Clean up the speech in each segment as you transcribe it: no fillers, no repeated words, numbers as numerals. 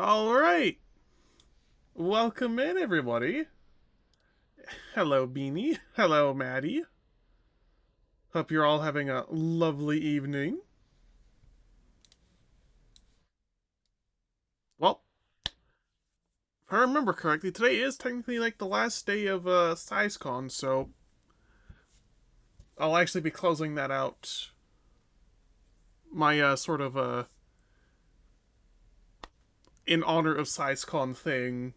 All right. Welcome in, everybody. Hello, Beanie. Hello, Maddie. Hope you're all having a lovely evening. Well, if I remember correctly, today is technically like the last day of SizeCon, so I'll actually be closing that out. My sort of in honor of SizeCon thing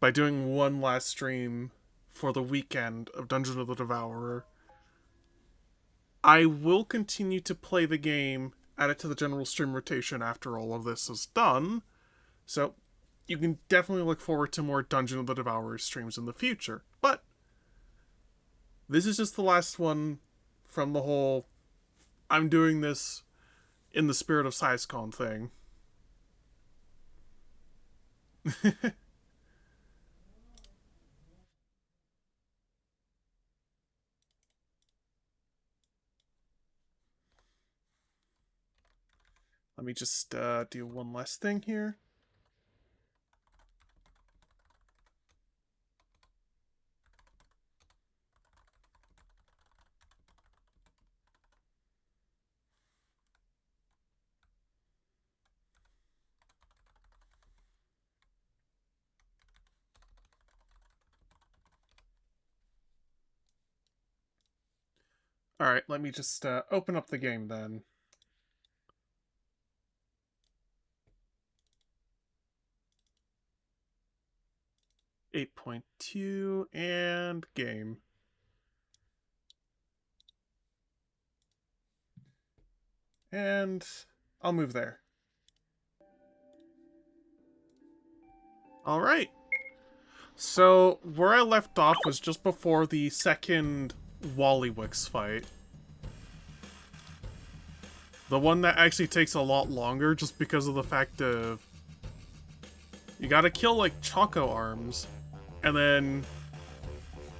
by doing one last stream for the weekend of Dungeon of the Devourer. I will continue to play the game, add it to the general stream rotation after all of this is done. So you can definitely look forward to more Dungeon of the Devourer streams in the future. But this is just the last one from the whole I'm doing this in the spirit of SizeCon thing. Let me just do one last thing here. Alright, let me just open up the game then. .2 and game. And I'll move there. Alright. So, where I left off was just before the second Wallywix fight. The one that actually takes a lot longer just because of the fact of you gotta kill like Choco arms and then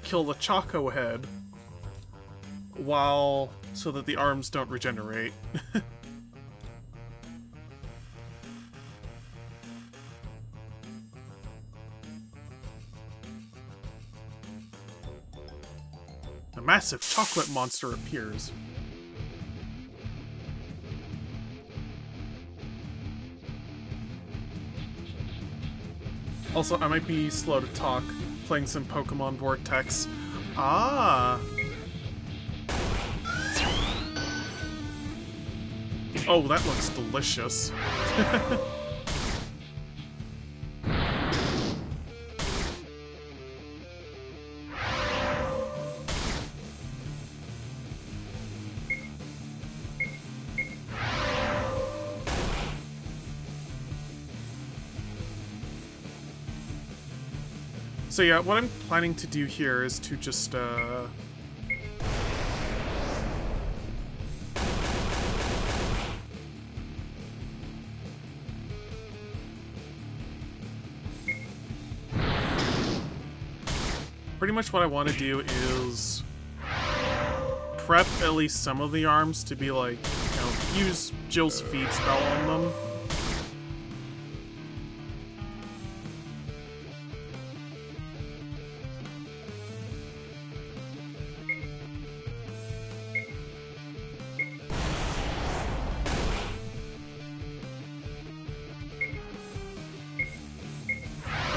kill the Choco head while so that the arms don't regenerate. A massive chocolate monster appears. Also, I might be slow to talk, playing some Pokemon Vortex. Ah! Oh, that looks delicious. So yeah, what I'm planning to do here is to just, pretty much what I want to do is prep at least some of the arms to be like, you know, use Jill's feed spell on them.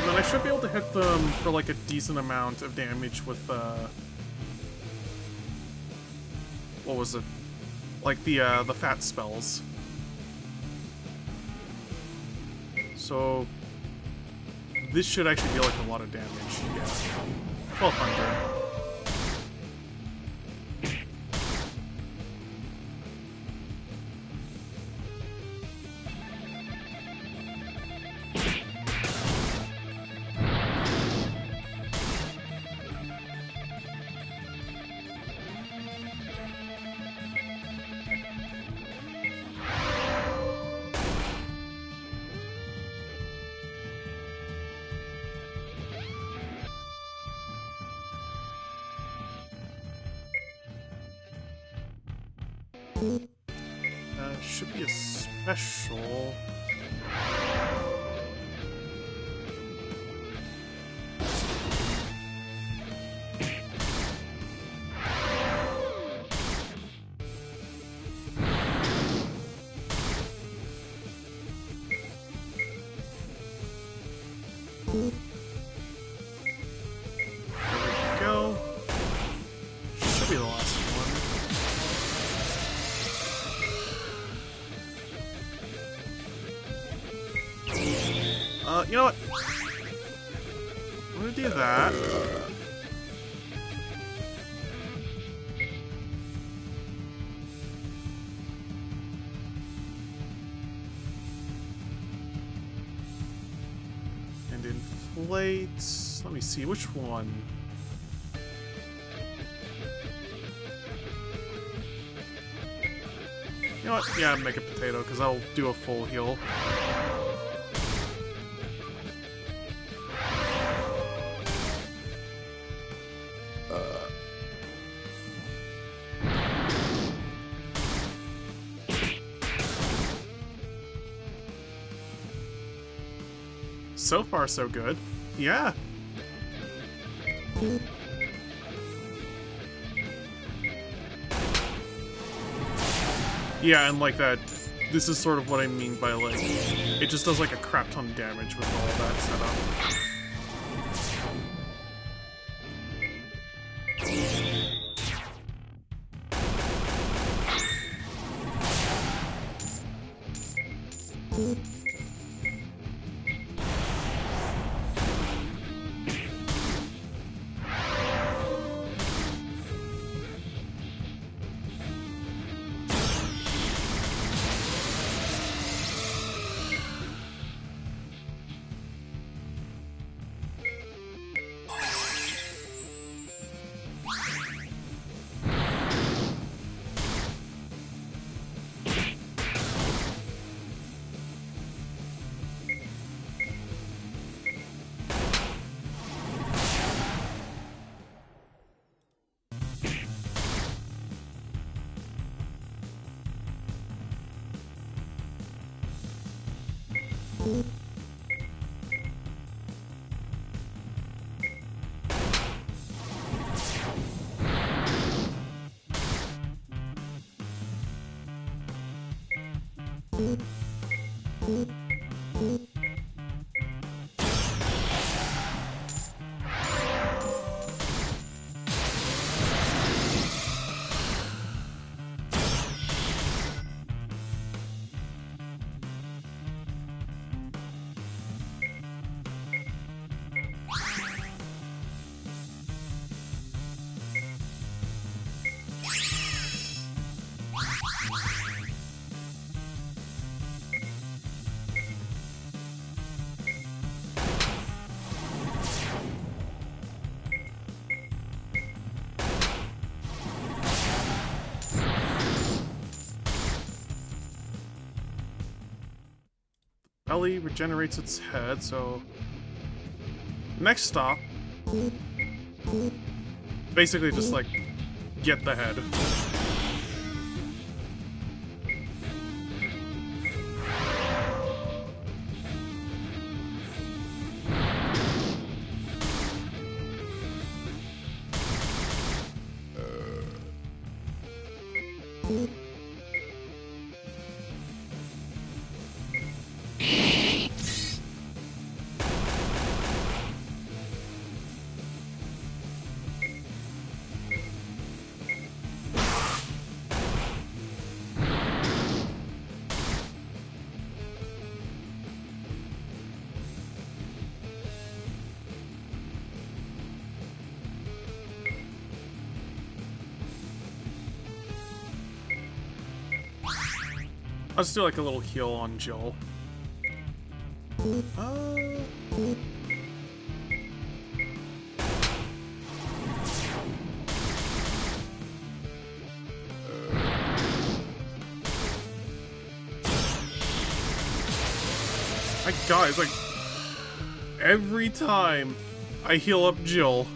I should be able to hit them for like a decent amount of damage with what was it? Like the fat spells. So this should actually be like a lot of damage. Yeah. 1200. Should be a special. Go. Should be the last one. You know what? I'm gonna do that. And inflate. Let me see, which one? You know what? Yeah, make a potato, because I'll do a full heal. So far, so good. Yeah. Yeah, and like that, this is sort of what I mean by like, it just does like a crap ton of damage with all that setup. Belly regenerates its head, so... Next stop... Basically just, like, get the head. I'll just do like a little heal on Jill. My God, it's like every time I heal up Jill,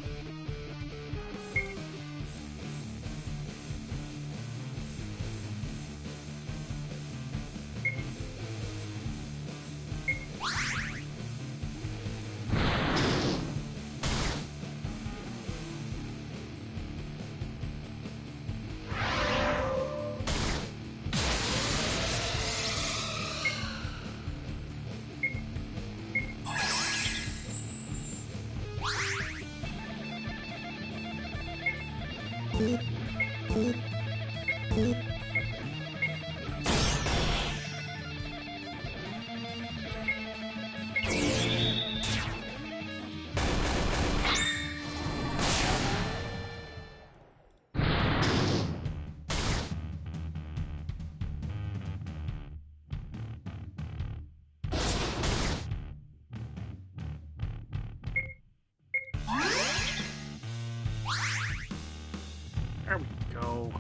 There we go.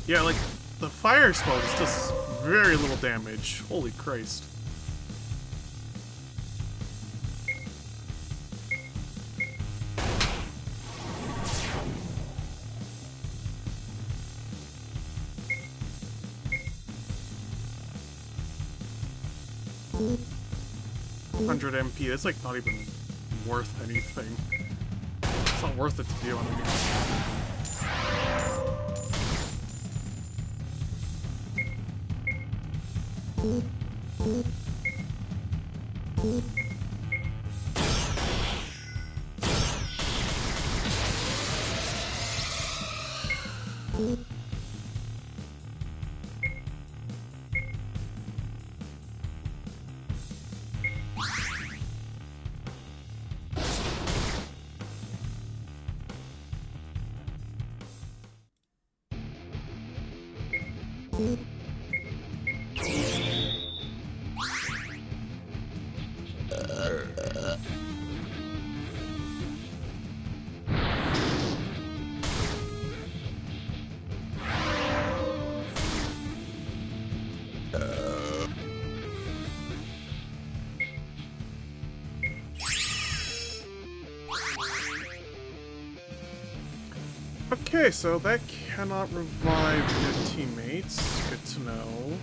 Yeah, like, the fire spell just does very little damage. Holy Christ. MP, it's like not even worth anything. It's not worth it to do anything. Okay, so that cannot revive dead teammates. Good to know.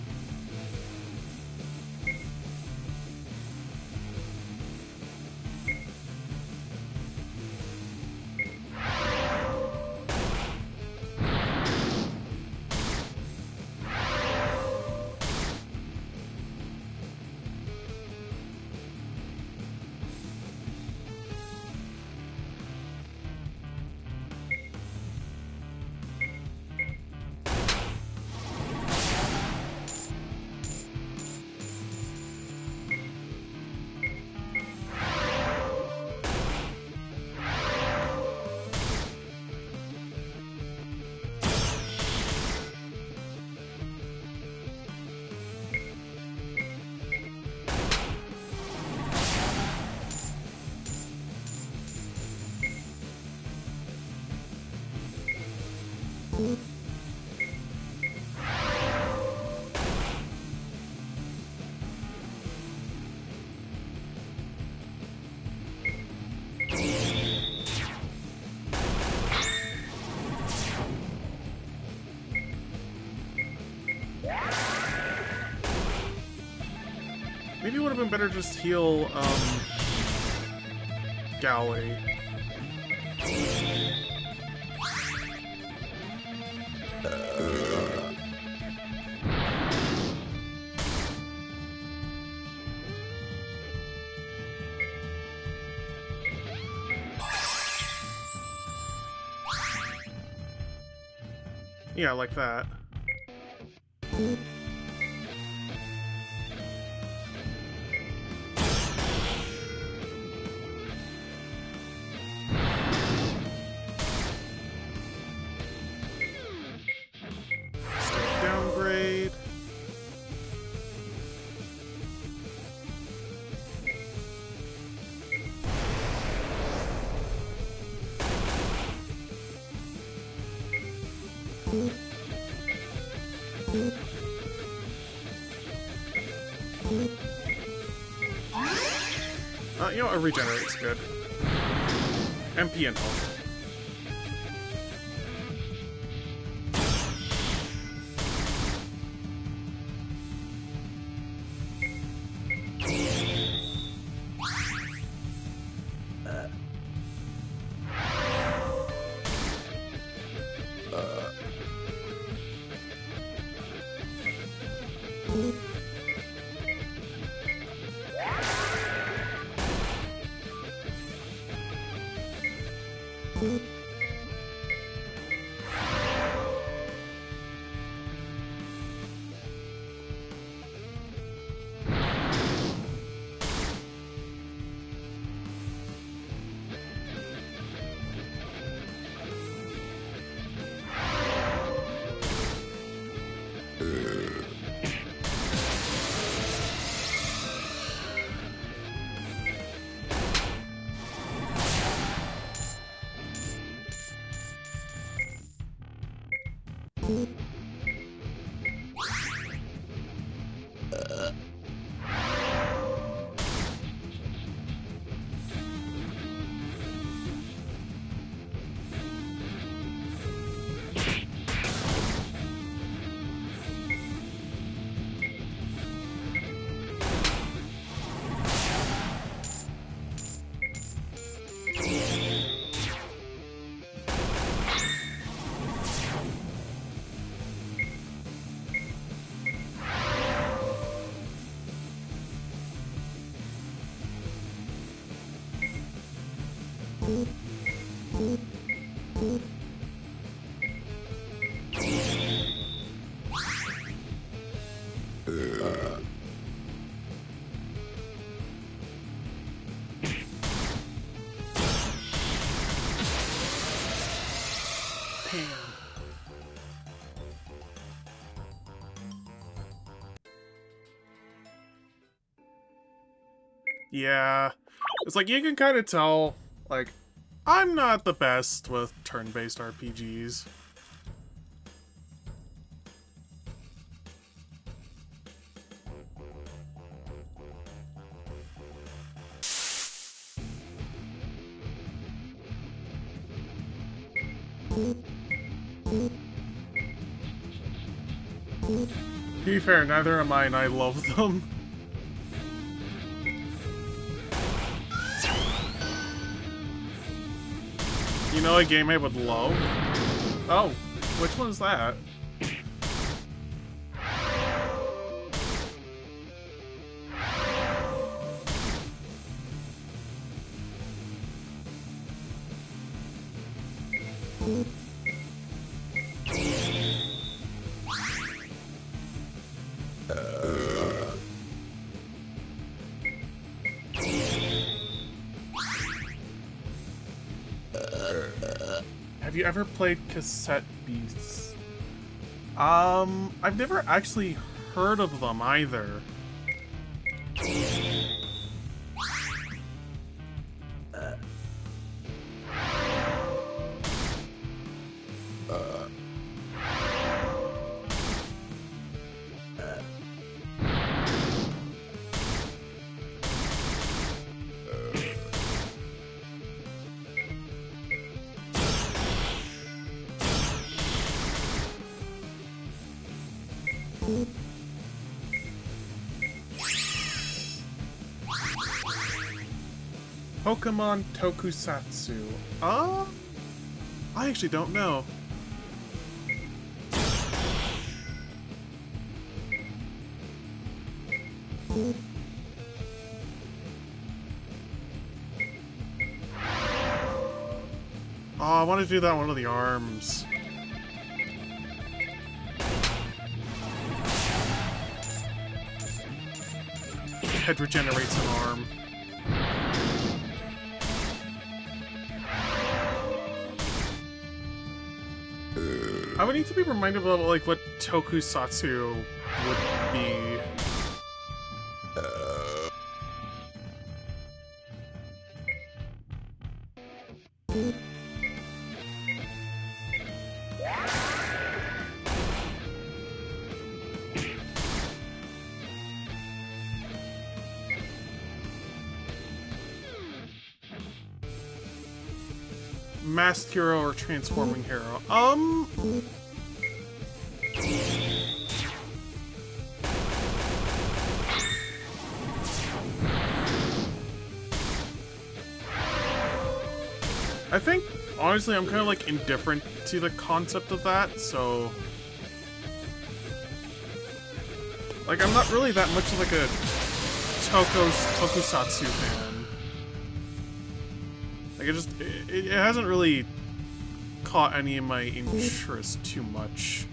Maybe it would have been better just heal, Galley. Yeah, like that. Downgrade. You know, a regenerate's good. MP and health. Yeah, it's like you can kind of tell, like, I'm not the best with turn-based RPGs. To be fair, neither am I, and I love them. You know a game I would love? Oh, which one is that? Have you ever played Cassette Beasts? I've never actually heard of them either. Pokemon Tokusatsu. I actually don't know. Oh, I want to do that one of the arms. Head regenerates an arm. I would need to be reminded of like what Tokusatsu would be. Masked hero or transforming hero? I think, honestly, I'm kind of like indifferent to the concept of that, so... Like, I'm not really that much of like a Tokusatsu fan. Like, it hasn't really caught any of my interest too much.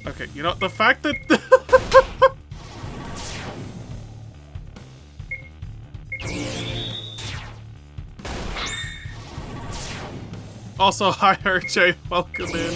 Okay, you know, the fact that... Also, hi RJ, welcome in.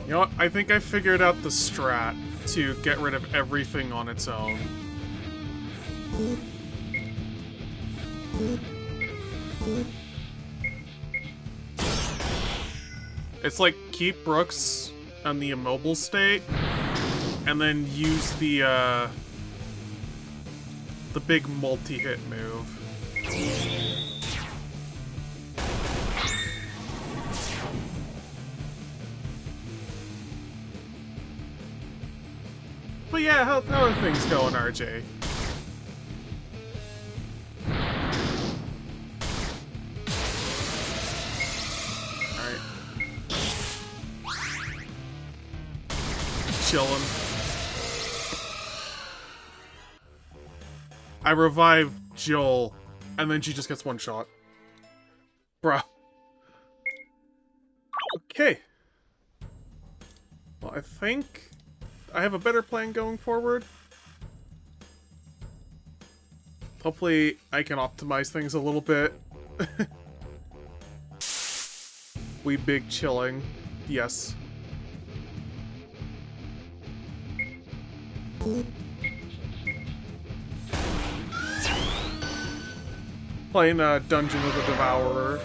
You know what? I think I figured out the strat to get rid of everything on its own. It's like, keep Brooks on the immobile state, and then use the big multi-hit move. But yeah, how are things going, RJ? Alright. Chillin'. I revive Joel, and then she just gets one shot. Bruh. Okay. Well, I think I have a better plan going forward. Hopefully, I can optimize things a little bit. We big chilling. Yes. Playing Dungeon of the Devourer.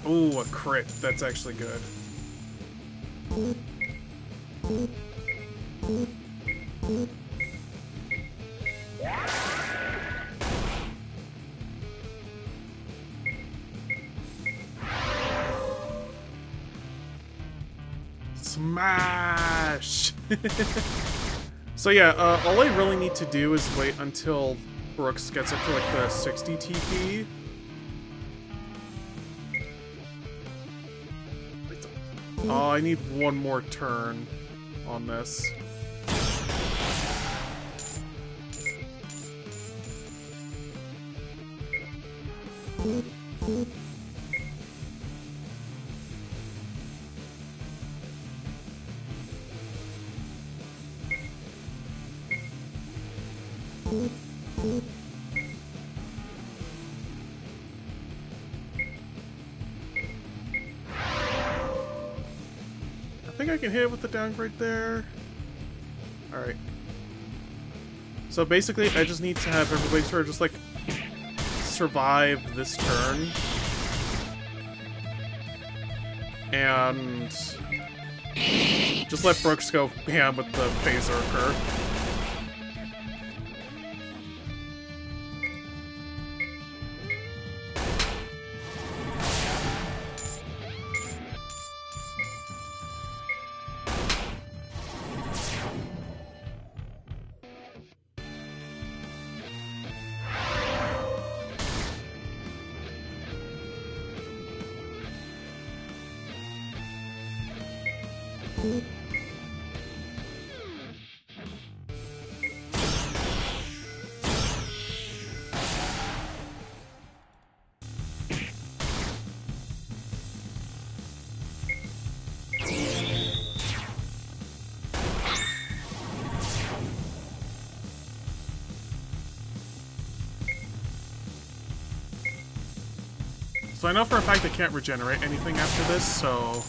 Ooh, a crit. That's actually good. Smash! So yeah, all I really need to do is wait until Brooks gets up to like the 60 TP. Oh, I need one more turn on this. I think I can hit it with the downgrade there. Alright. So basically, I just need to have everybody sort of just like survive this turn. And just let Brooks go ham with the Berserker. So I know for a fact I can't regenerate anything after this, so...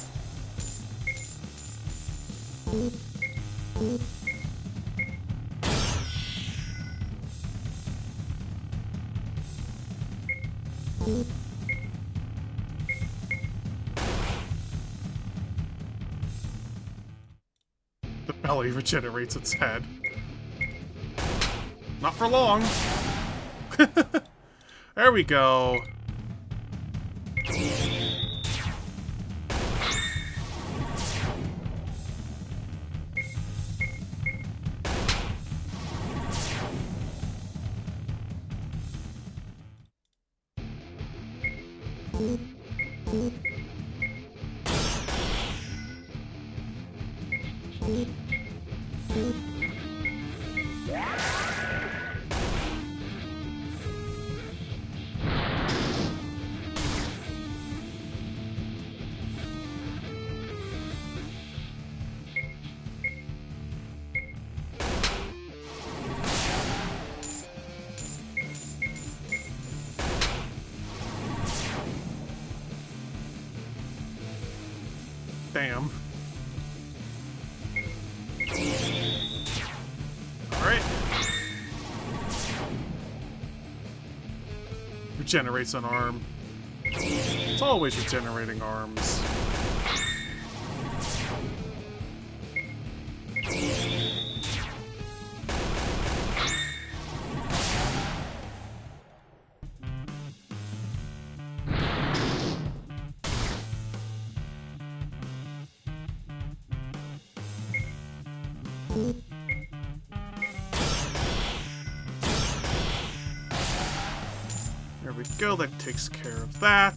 The belly regenerates its head. Not for long. There we go. Damn. Alright. Regenerates an arm. It's always regenerating arms. There we go, that takes care of that.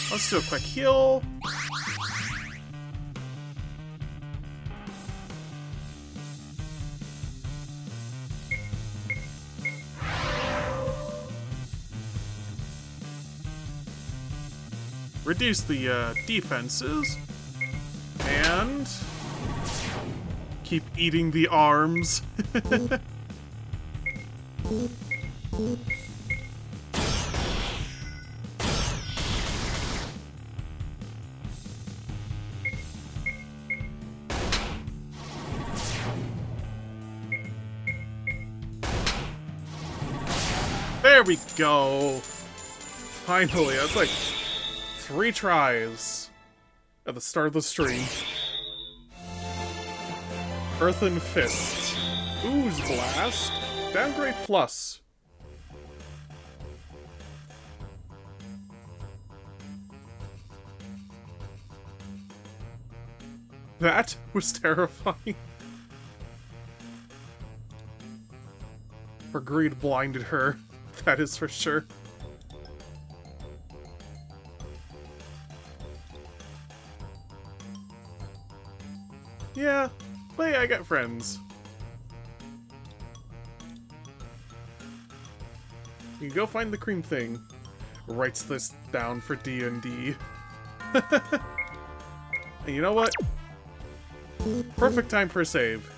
Let's do a quick heal. Reduce the defenses. And keep eating the arms. There we go. Finally, that's like 3 tries at the start of the stream. Earthen Fist. Ooze Blast. Downgrade plus. That was terrifying. Her greed blinded her. That is for sure. Yeah, but hey, I got friends. You go find the cream thing. Writes this down for D&D. And you know what? Perfect time for a save.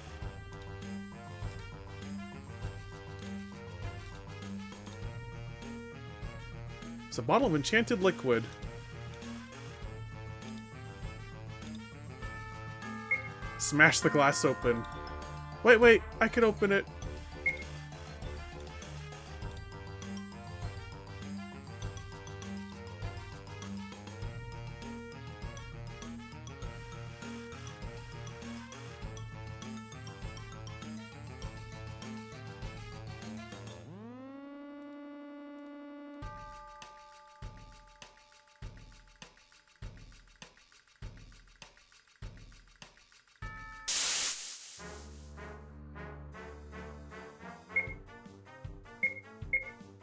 It's a bottle of enchanted liquid. Smash the glass open. Wait, I can open it.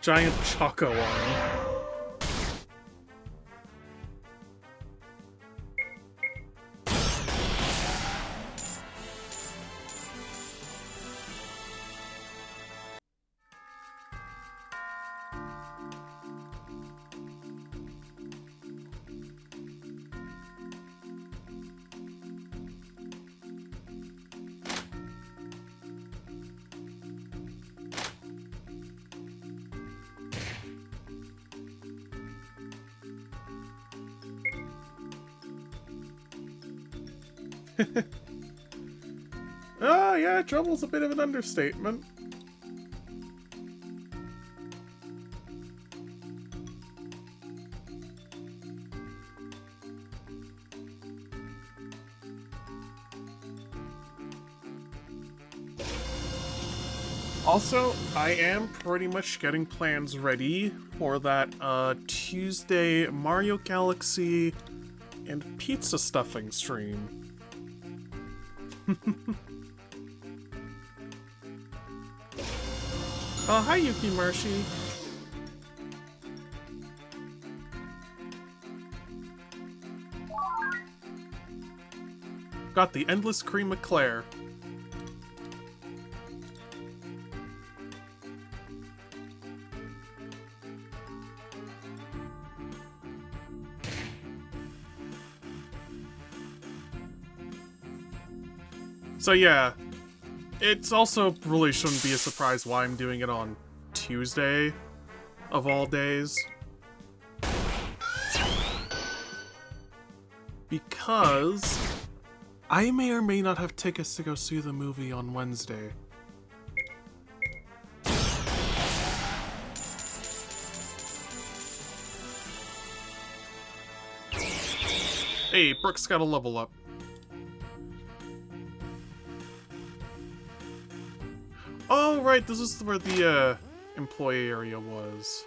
Giant Choco arm. Oh, yeah, trouble's a bit of an understatement. Also, I am pretty much getting plans ready for that Tuesday Mario Galaxy and pizza stuffing stream. Oh, hi Yuki Marshi. Got the endless cream eclair. So yeah, it's also really shouldn't be a surprise why I'm doing it on Tuesday, of all days. Because I may or may not have tickets to go see the movie on Wednesday. Hey, Brooke's got a level up. Oh, right, this is where the, employee area was.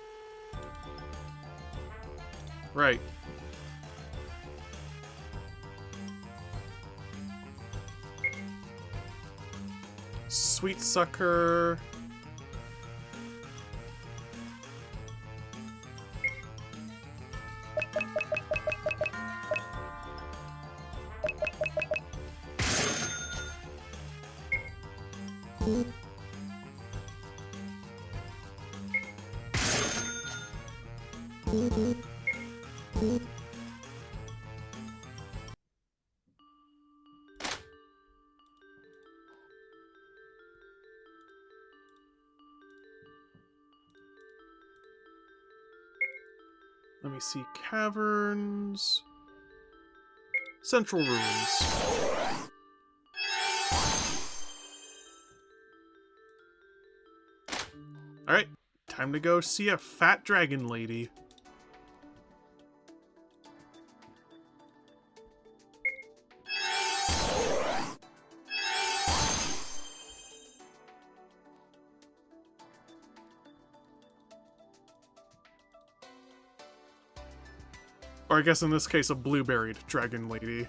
Right. Sweet sucker. Let me see. Caverns. Central rooms. Alright, time to go see a fat dragon lady. Or I guess in this case, a blueberried dragon lady.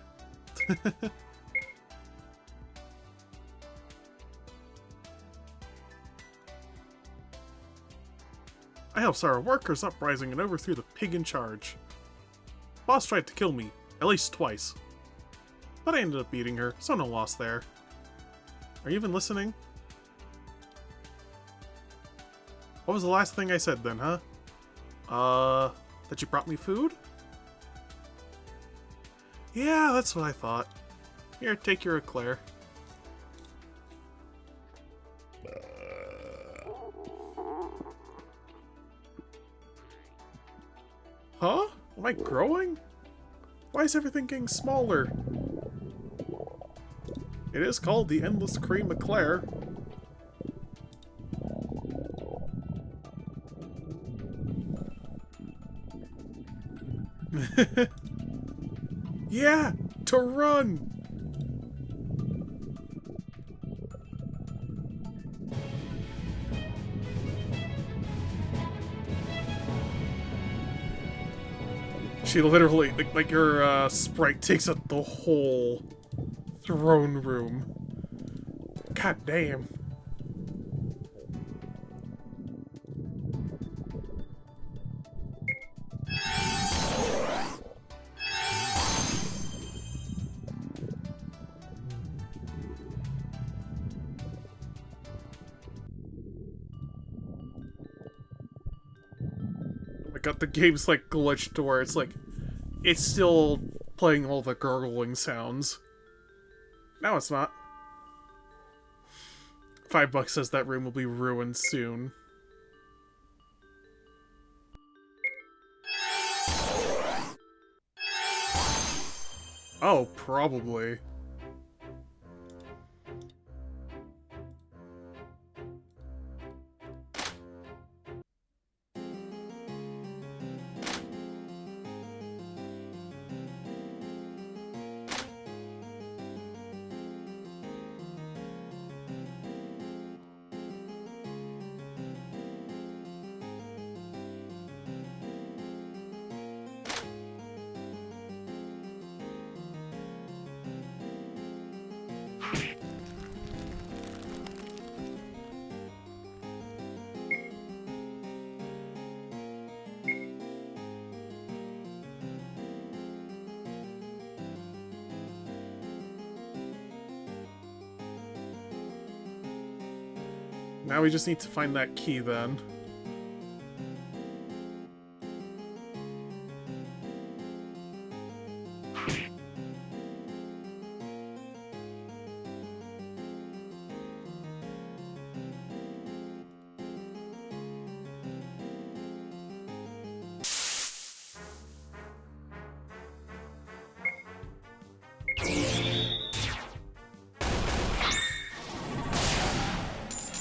I helped our workers' uprising and overthrew the pig in charge. Boss tried to kill me, at least twice. But I ended up beating her, so no loss there. Are you even listening? What was the last thing I said then, huh? That you brought me food? Yeah, that's what I thought. Here, take your eclair. Huh? Am I growing? Why is everything getting smaller? It is called the Endless Cream Eclair. Yeah! To run! She literally, like your sprite takes up the whole throne room. God damn. Oh my god, the game's like glitched to where it's like, it's still playing all the gurgling sounds. No, it's not. $5 says that room will be ruined soon. Oh, probably. Now we just need to find that key then.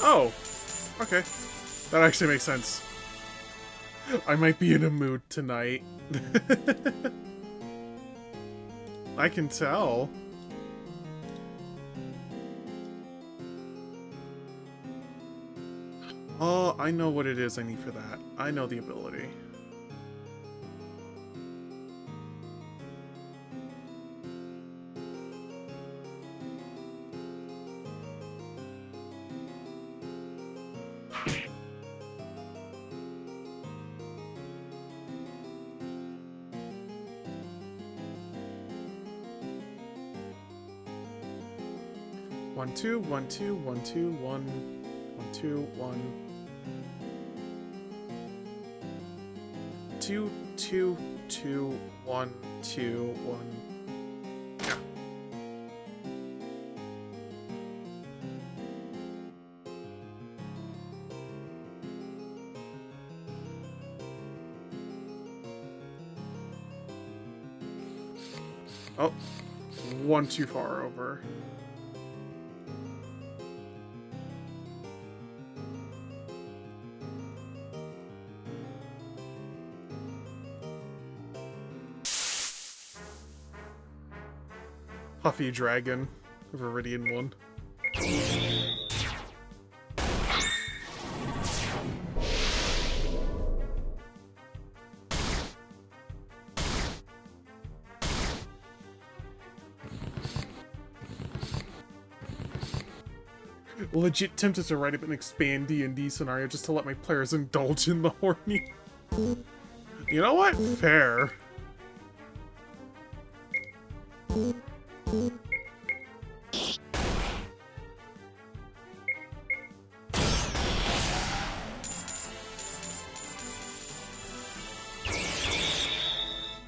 Oh, okay. That actually makes sense. I might be in a mood tonight. I can tell. Oh, I know what it is I need for that. I know the ability. One, two, one, two, one, two, one, one, two, one. Two, two, two, one, two, one. Yeah. Oh, one too far over. Puffy Dragon, Viridian one. Legit tempted to write up an expand D&D scenario just to let my players indulge in the horny. You know what? Fair.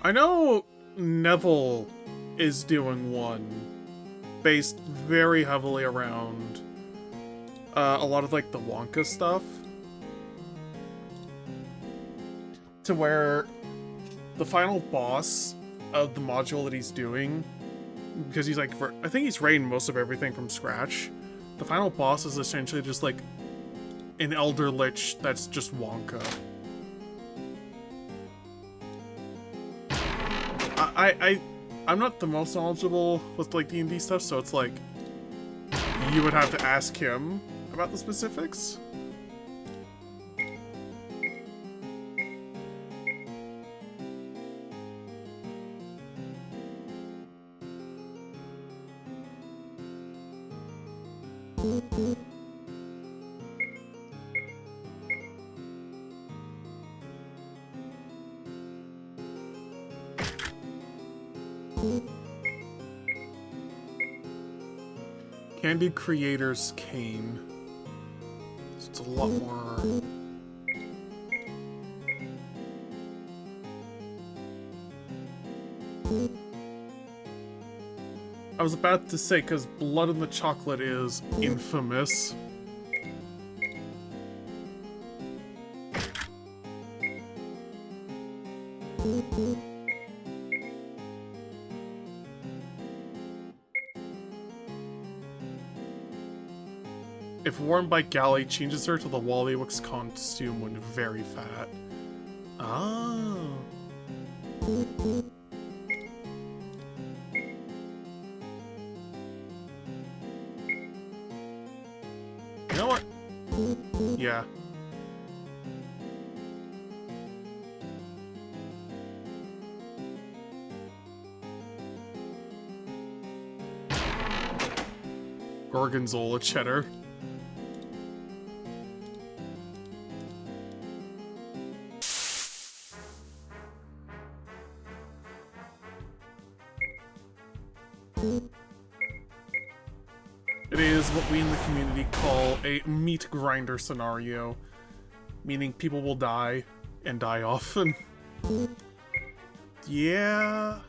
I know Neville is doing one based very heavily around a lot of like the Wonka stuff, to where the final boss of the module that he's doing, because he's like, I think he's writing most of everything from scratch. The final boss is essentially just like an Elder Lich that's just Wonka. I'm not the most knowledgeable with like D&D stuff, so it's like you would have to ask him about the specifics. Candy Creator's Cane. So it's a lot more... I was about to say, because Blood in the Chocolate is infamous. If worn by Galley, changes her to the Wallywix costume when very fat. Oh. You know what? Yeah. Gorgonzola cheddar. It It is what we in the community call a meat grinder scenario, meaning people will die, and die often. Yeah.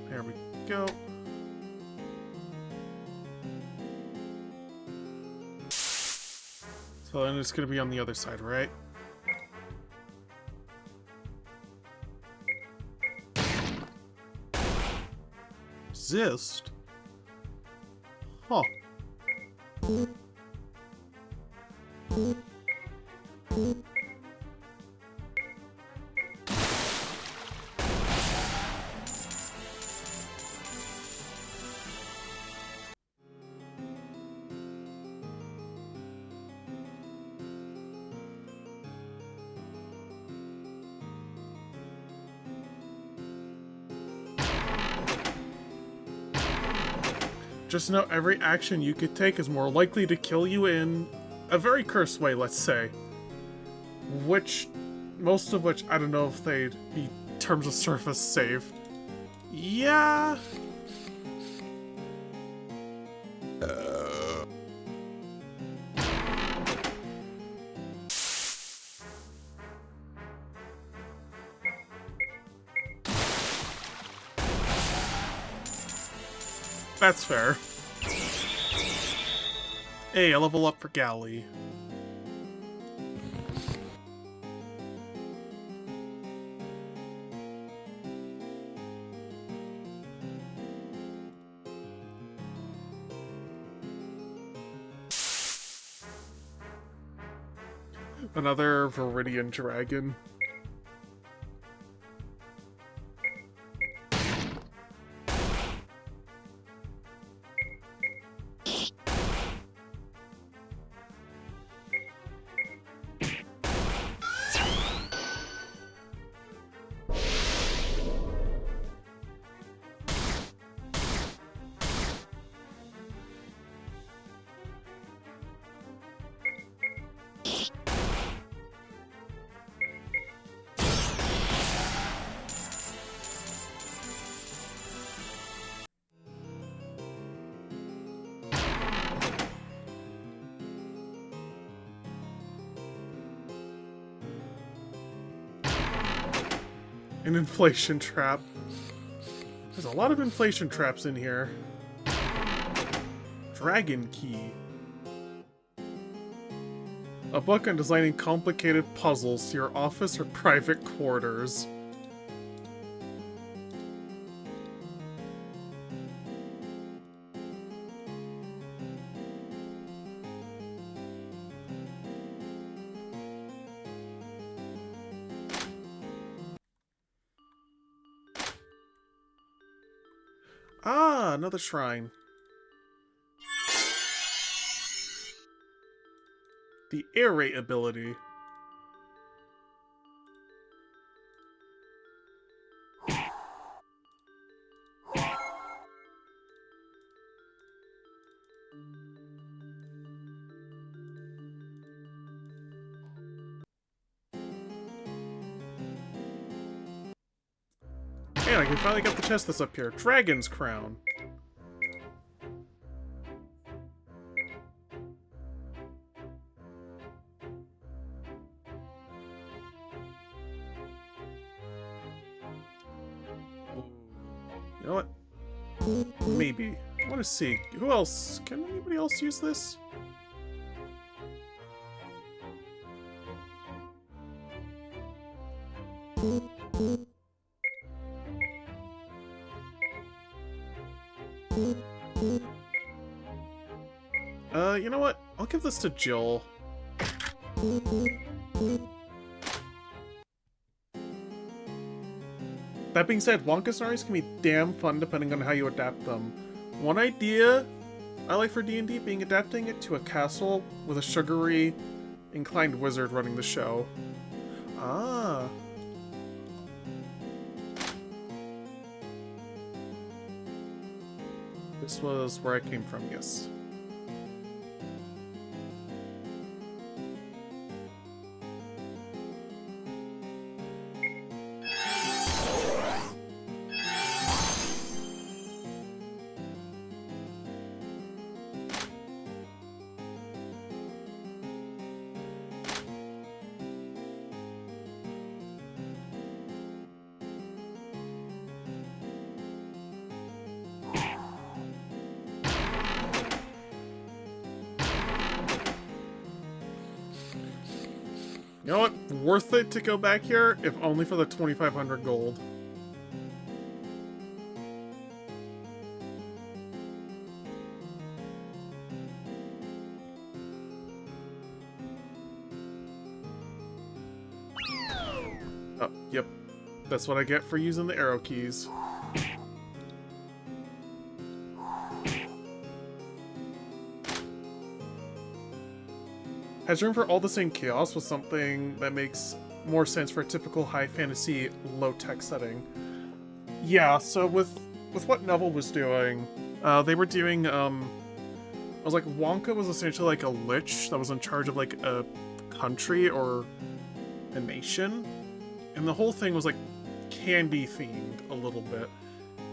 There we go. So then it's gonna be on the other side, right? Resist? Huh. Just know every action you could take is more likely to kill you in a very cursed way, let's say. Most of which, I don't know if they'd be terms of service safe. Yeah. That's fair. Hey, a level up for Galley. Another Viridian Dragon. An inflation trap. There's a lot of inflation traps in here. Dragon Key. A book on designing complicated puzzles to your office or private quarters. Ah, another shrine. The aerate ability. Man, I can finally get the chest that's up here. Dragon's Crown. You know what? Maybe. I want to see. Who else? Can anybody else use this? You know what? I'll give this to Jill. That being said, Wonka scenarios can be damn fun depending on how you adapt them. One idea I like for D&D being adapting it to a castle with a sugary, inclined wizard running the show. Ah. This was where I came from, yes. You know what? Worth it to go back here, if only for the 2,500 gold. Oh, yep. That's what I get for using the arrow keys. Has room for all the same chaos with something that makes more sense for a typical high fantasy, low-tech setting. Yeah, so with what Neville was doing, they were doing, I was like, Wonka was essentially like a lich that was in charge of like a country or a nation, and the whole thing was like candy themed a little bit,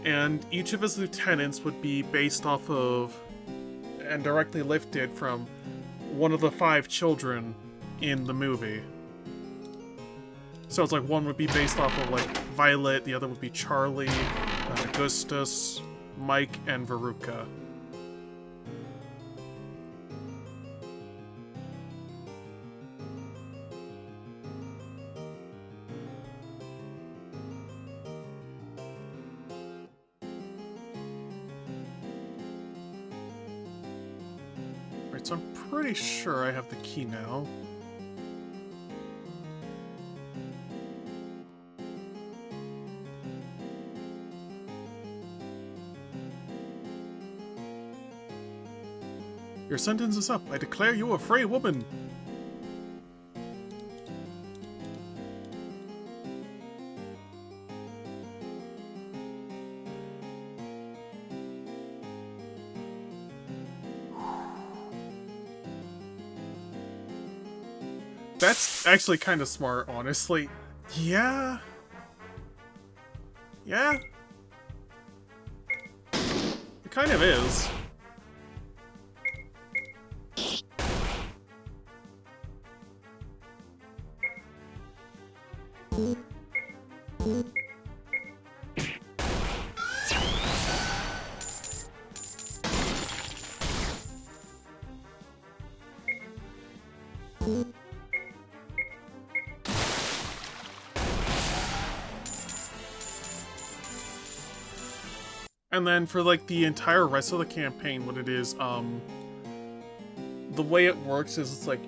and each of his lieutenants would be based off of and directly lifted from one of the 5 children in the movie. So it's like one would be based off of like Violet, the other would be Charlie, Augustus, Mike, and Veruca. Right, so I'm pretty sure I have the key now. Your sentence is up. I declare you a free woman. That's actually kind of smart, honestly. Yeah. Yeah. It kind of is. And then for like the entire rest of the campaign, what it is, the way it works is it's like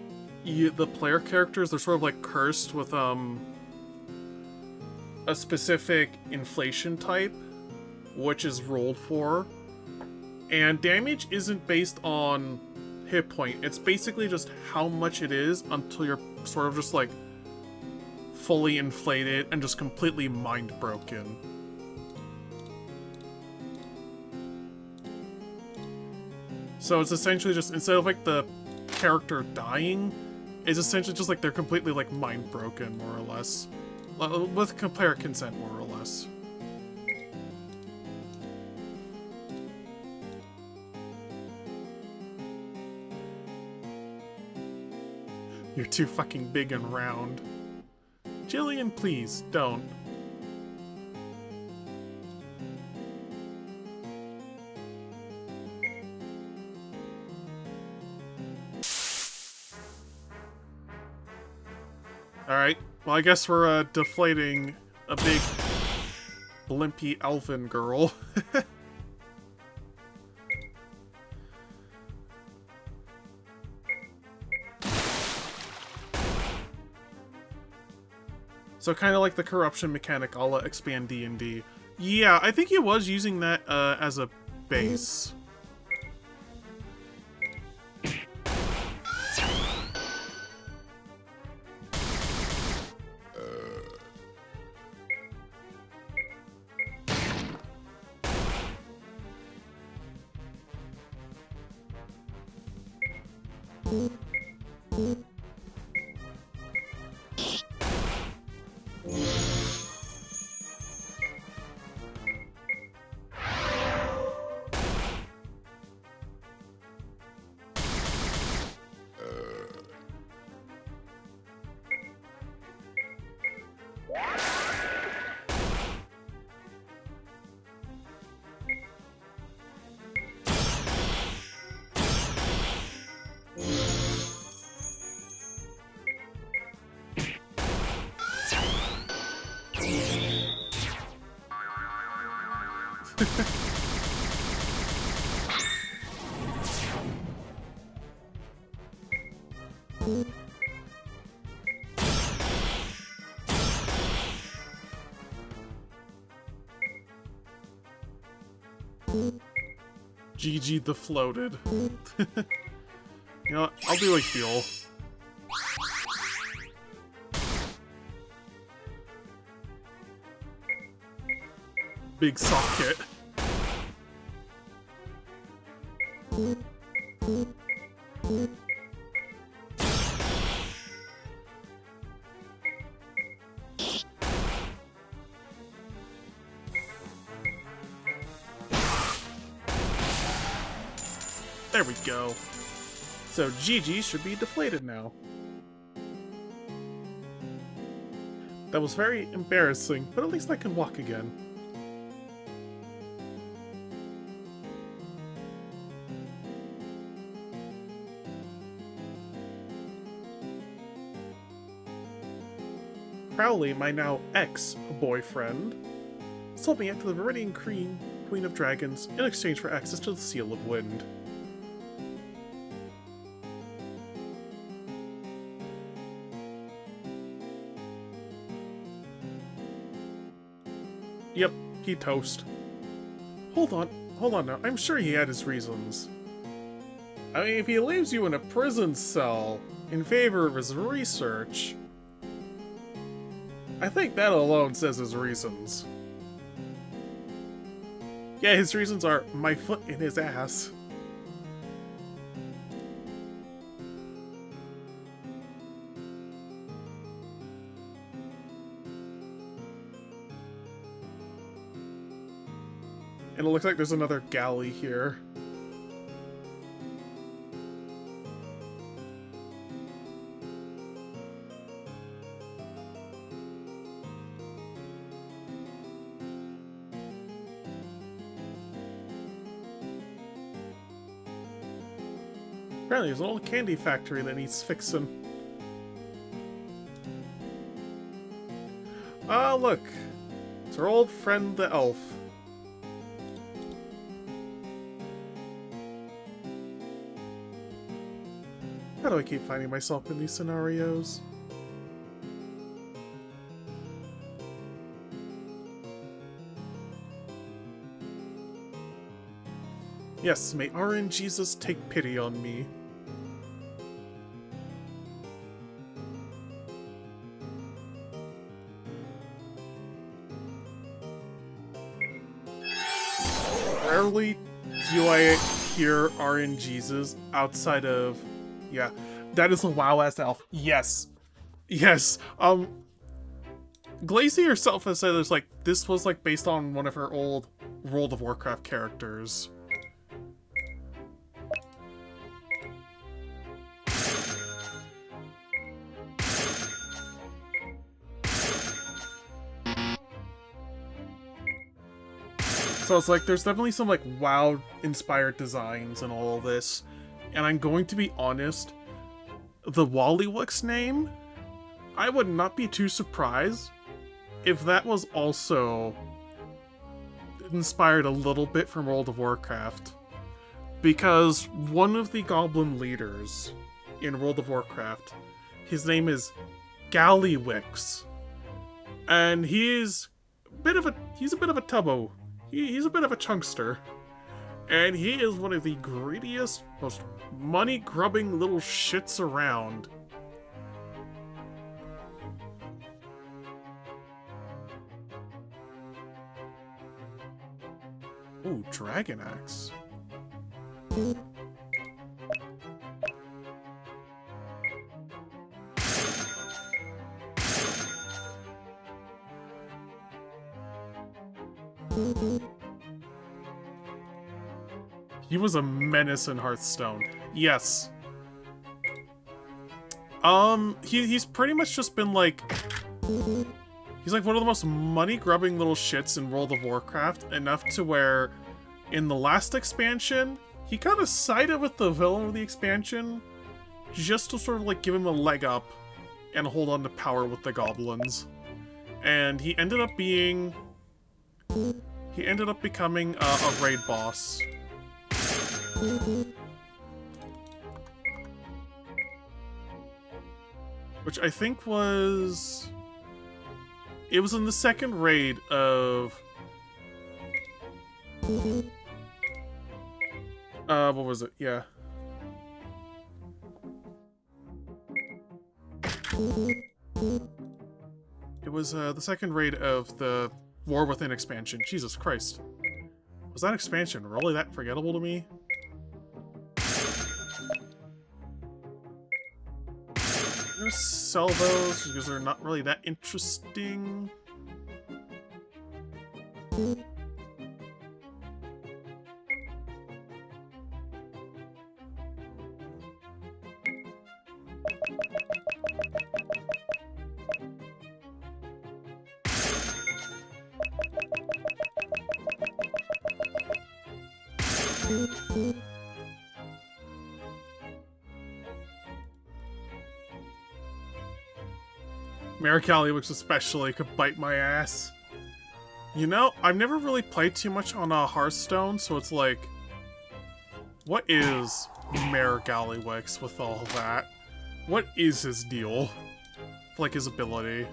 the player characters, they're sort of like cursed with a specific inflation type, which is rolled for, and damage isn't based on hit point. It's basically just how much it is until you're sort of just like fully inflated and just completely mind broken. So it's essentially just, instead of like the character dying, it's essentially just like they're completely like mind broken, more or less. With player consent, more or less. You're too fucking big and round. Jillian, please, don't. Alright, well I guess we're deflating a big blimpy elfin girl. So kind of like the corruption mechanic a la Expand D&D. Yeah, I think he was using that as a base. GG the floated. You know what? I'll do like heal. Big socket. There we go. So GG should be deflated now. That was very embarrassing, but at least I can walk again. Crowley, my now ex-boyfriend, sold me out to the Viridian Queen of Dragons in exchange for access to the Seal of Wind. Yep, he toast. Hold on now, I'm sure he had his reasons. I mean, if he leaves you in a prison cell in favor of his research, I think that alone says his reasons. Yeah, his reasons are my foot in his ass. And it looks like there's another galley here. Apparently there's an old candy factory that needs fixing. Ah, look. It's our old friend the elf. How do I keep finding myself in these scenarios? Yes, may RN Jesus take pity on me. Rarely do I hear RN Jesus outside of... Yeah, that is a WoW-ass elf. Yes. Yes. Glacy herself has said there's like, this was like based on one of her old World of Warcraft characters. So it's like, there's definitely some like WoW-inspired designs and all of this. And I'm going to be honest, the Wallywook's name, I would not be too surprised if that was also inspired a little bit from World of Warcraft. Because one of the goblin leaders in World of Warcraft, his name is Gallywix. and he's a bit of a tubbo. He's a bit of a chunkster. And he is one of the greediest, most money-grubbing little shits around. Ooh, Dragon Axe. He was a menace in Hearthstone. Yes. He's pretty much just been like... He's like one of the most money-grubbing little shits in World of Warcraft, enough to where, in the last expansion, he kind of sided with the villain of the expansion, just to sort of like give him a leg up and hold on to power with the goblins. And he ended up being... He ended up becoming a raid boss. Which I think was... It was in the second raid of... what was it? Yeah. It was the second raid of the War Within expansion. Jesus Christ. Was that expansion really that forgettable to me? I'm gonna sell those because they're not really that interesting. Mercalliwix especially could bite my ass. You know, I've never really played too much on Hearthstone, so it's like... What is Mercalliwix with all that? What is his deal? Like his ability?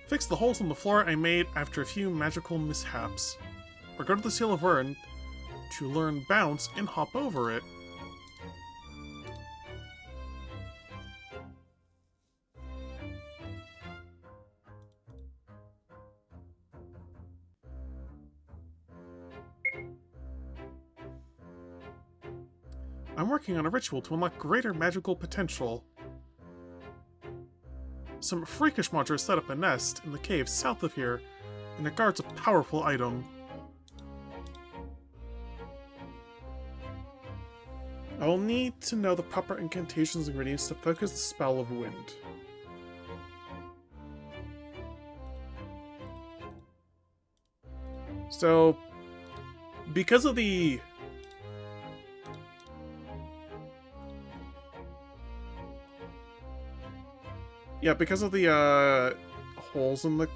Fix the holes in the floor I made after a few magical mishaps. Or go to the Seal of Urn to learn Bounce and hop over it. I'm working on a ritual to unlock greater magical potential. Some freakish monster set up a nest in the cave south of here, and it guards a powerful item. I will need to know the proper incantations and ingredients to focus the spell of wind. So, because of the... Yeah, because of the, holes in the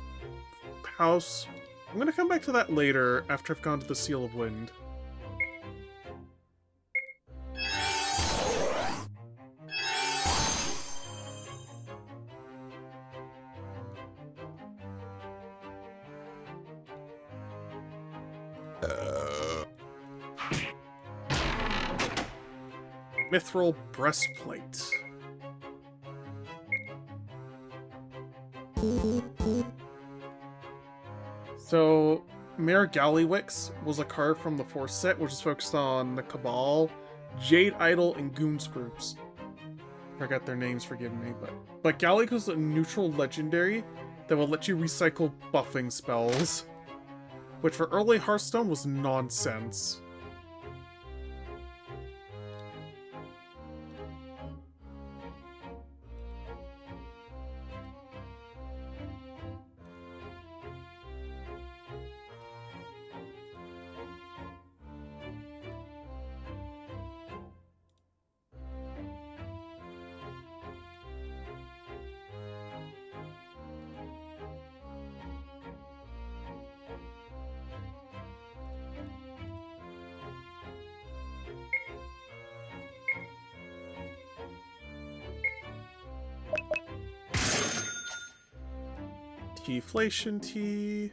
house, I'm gonna come back to that later, after I've gone to the Seal of Wind. Mithril Breastplate. So, Mercalliwix was a card from the 4th set, which is focused on the Cabal, Jade Idol, and Goons groups. I forgot their names, forgive me, but Gallic was a neutral legendary that will let you recycle buffing spells, which for early Hearthstone was nonsense. Keyflation tea.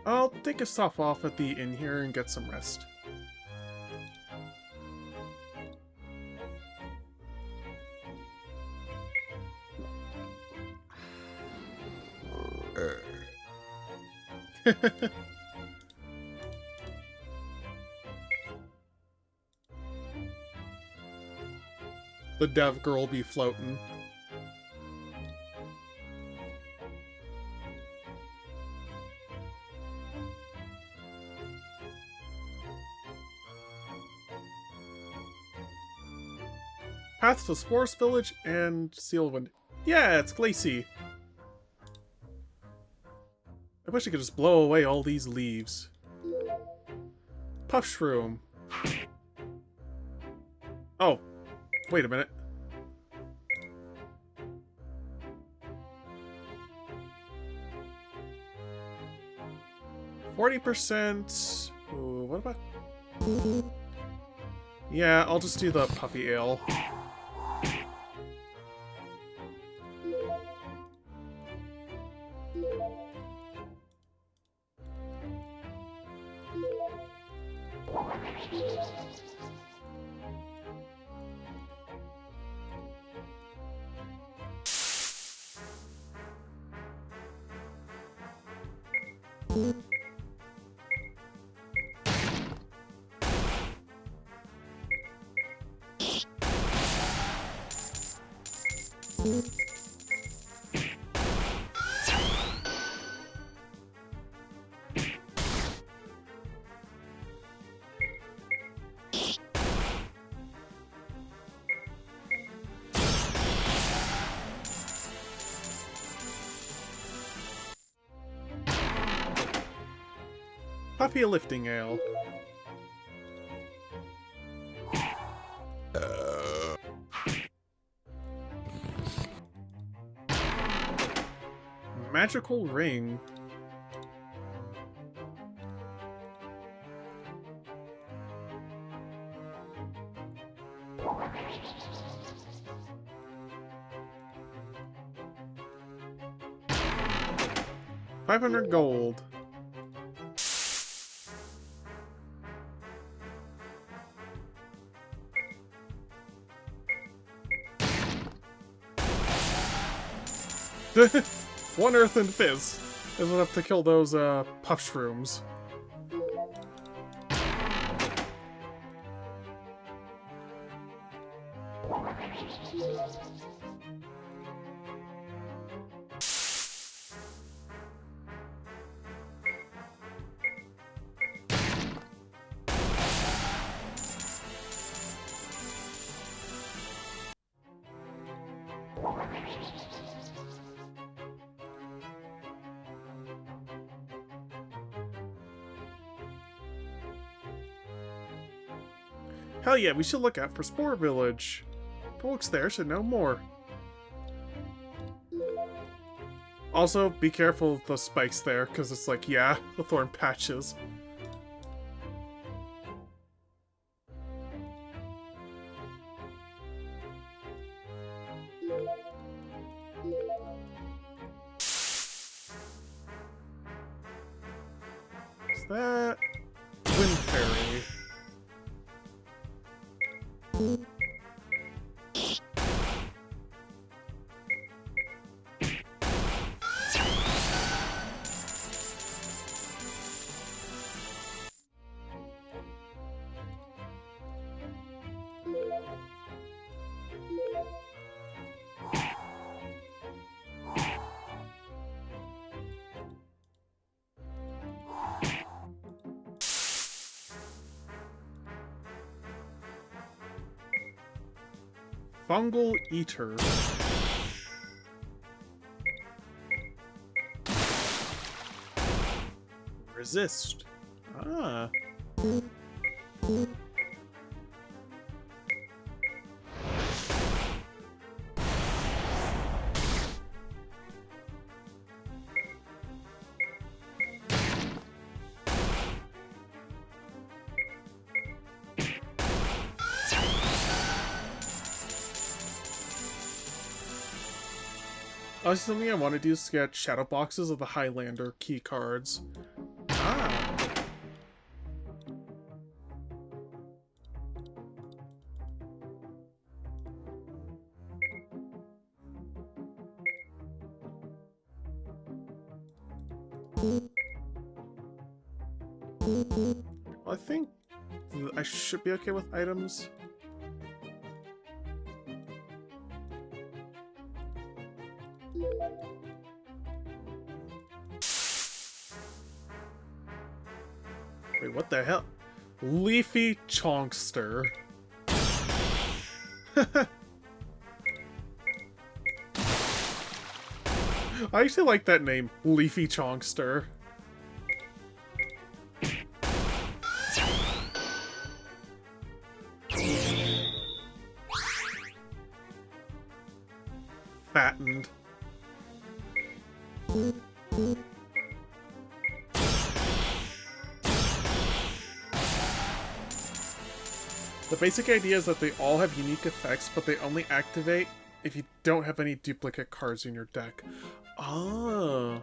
I'll take a stop off at the inn here and get some rest. The dev girl be floating. Path to Sports Village and Sealwind. Yeah, it's Glacy. I wish I could just blow away all these leaves. Puff Shroom. Oh, wait a minute. %. Ooh, what about? Yeah, I'll just do the puppy ale. Puppy lifting ale. Magical ring. $500 gold. One Earth and Fizz is enough to kill those puff shrooms. Hell yeah, we should look out for Spore Village. Folks there should know more. Also, be careful of the spikes there, because it's like, yeah, the thorn patches. Is that Wind Fairy? Fungal Eater. Resist. Ah. Also, something I want to do is get shadow boxes of the Highlander key cards. Ah. I think I should be okay with items. Wait, what the hell? Leafy Chonkster. I actually like that name, Leafy Chonkster. Fattened. The basic idea is that they all have unique effects, but they only activate if you don't have any duplicate cards in your deck. Oh.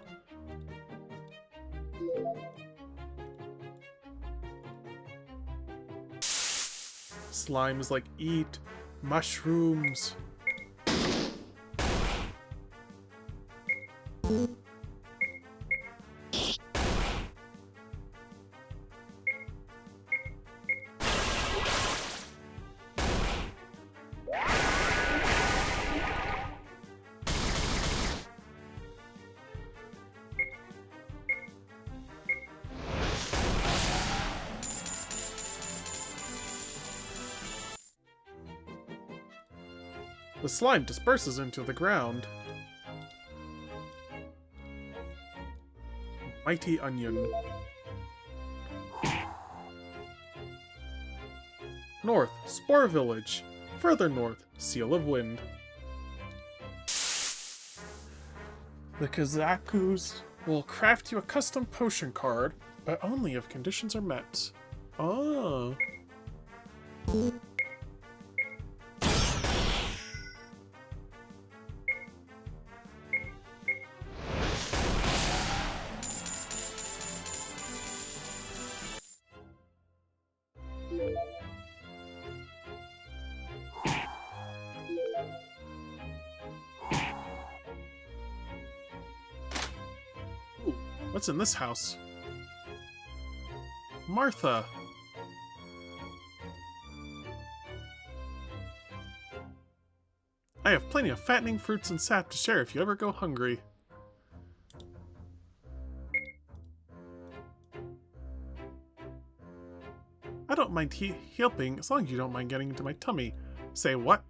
Slime is like, eat mushrooms. The slime disperses into the ground. Mighty Onion. North, Spore Village. Further north, Seal of Wind. The Kazakus will craft you a custom potion card, but only if conditions are met. Oh. Ooh, what's in this house? Martha. I have plenty of fattening fruits and sap to share if you ever go hungry. I don't mind helping as long as you don't mind getting into my tummy. Say what?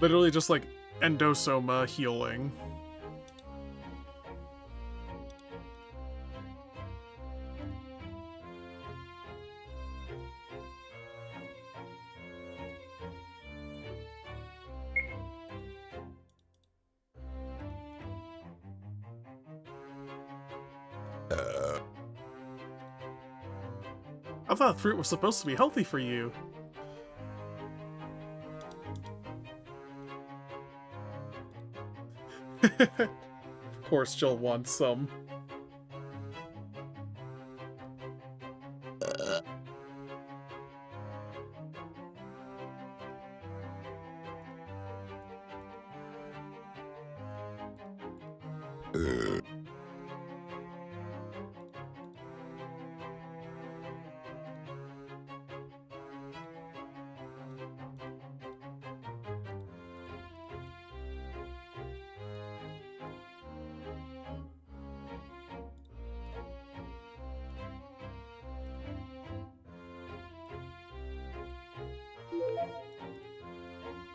Literally just like endosoma healing. I thought fruit was supposed to be healthy for you. Of course, Jill wants some.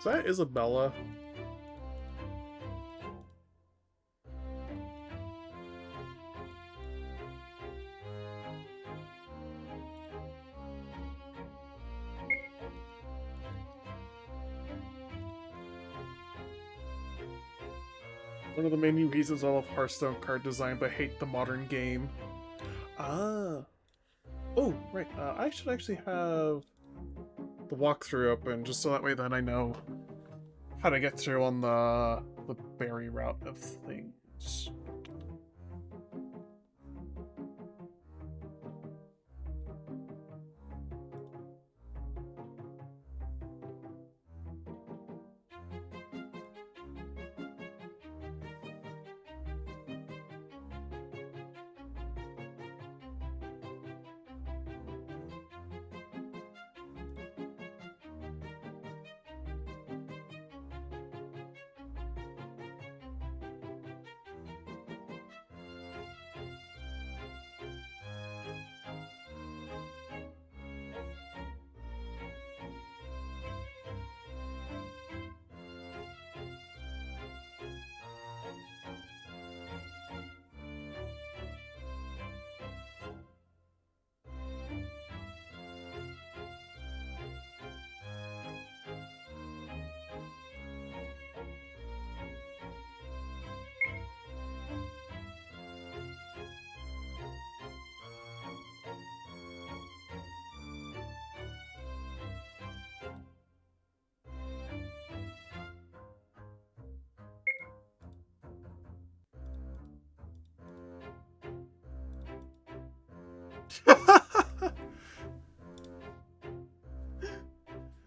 that Isabella? One of the many reasons I love Hearthstone card design, but hate the modern game. Ah. Oh, right. I should actually have the walkthrough open, just so that way then I know how to get through on the berry route of things.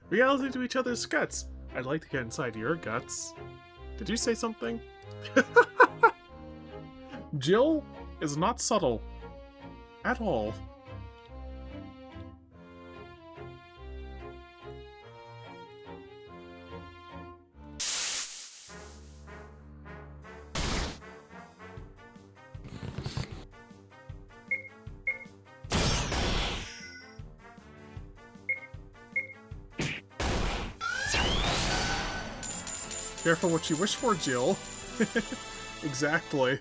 We gotta listen to each other's guts. I'd like to get inside your guts. Did you say something? Jill is not subtle. At all. Careful what you wish for, Jill. Exactly.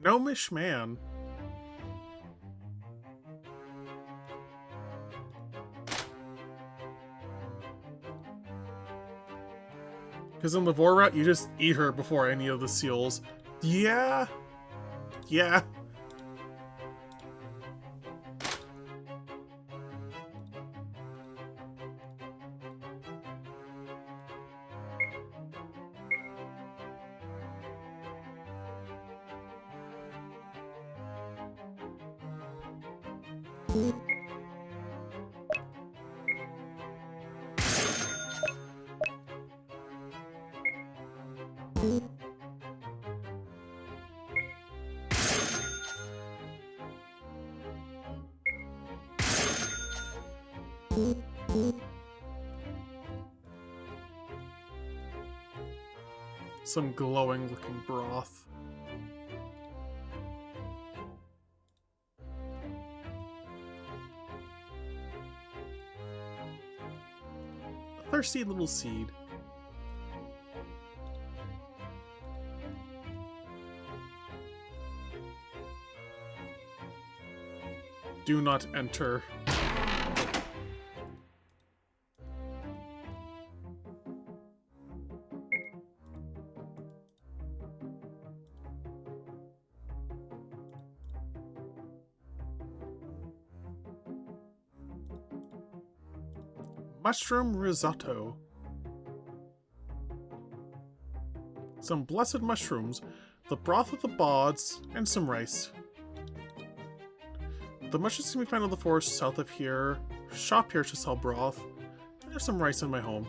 Gnomish man. Because in the Vor route, you just eat her before any of the seals. Yeah. Yeah. Some glowing looking broth. A thirsty little seed. Do not enter. Mushroom risotto. Some blessed mushrooms, the broth of the bods, and some rice. The mushrooms can be found in the forest south of here. Shop here to sell broth. There's some rice in my home.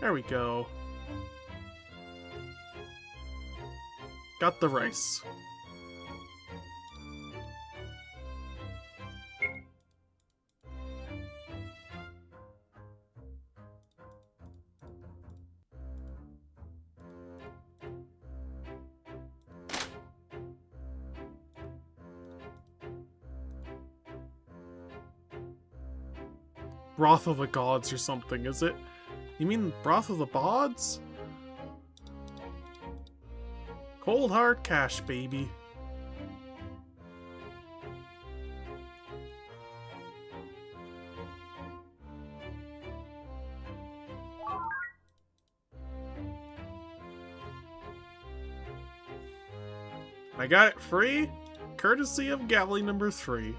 There we go. Got the rice. Broth of the Gods or something, is it? You mean Broth of the Bods? Cold hard cash, baby. I got it free, courtesy of galley number 3.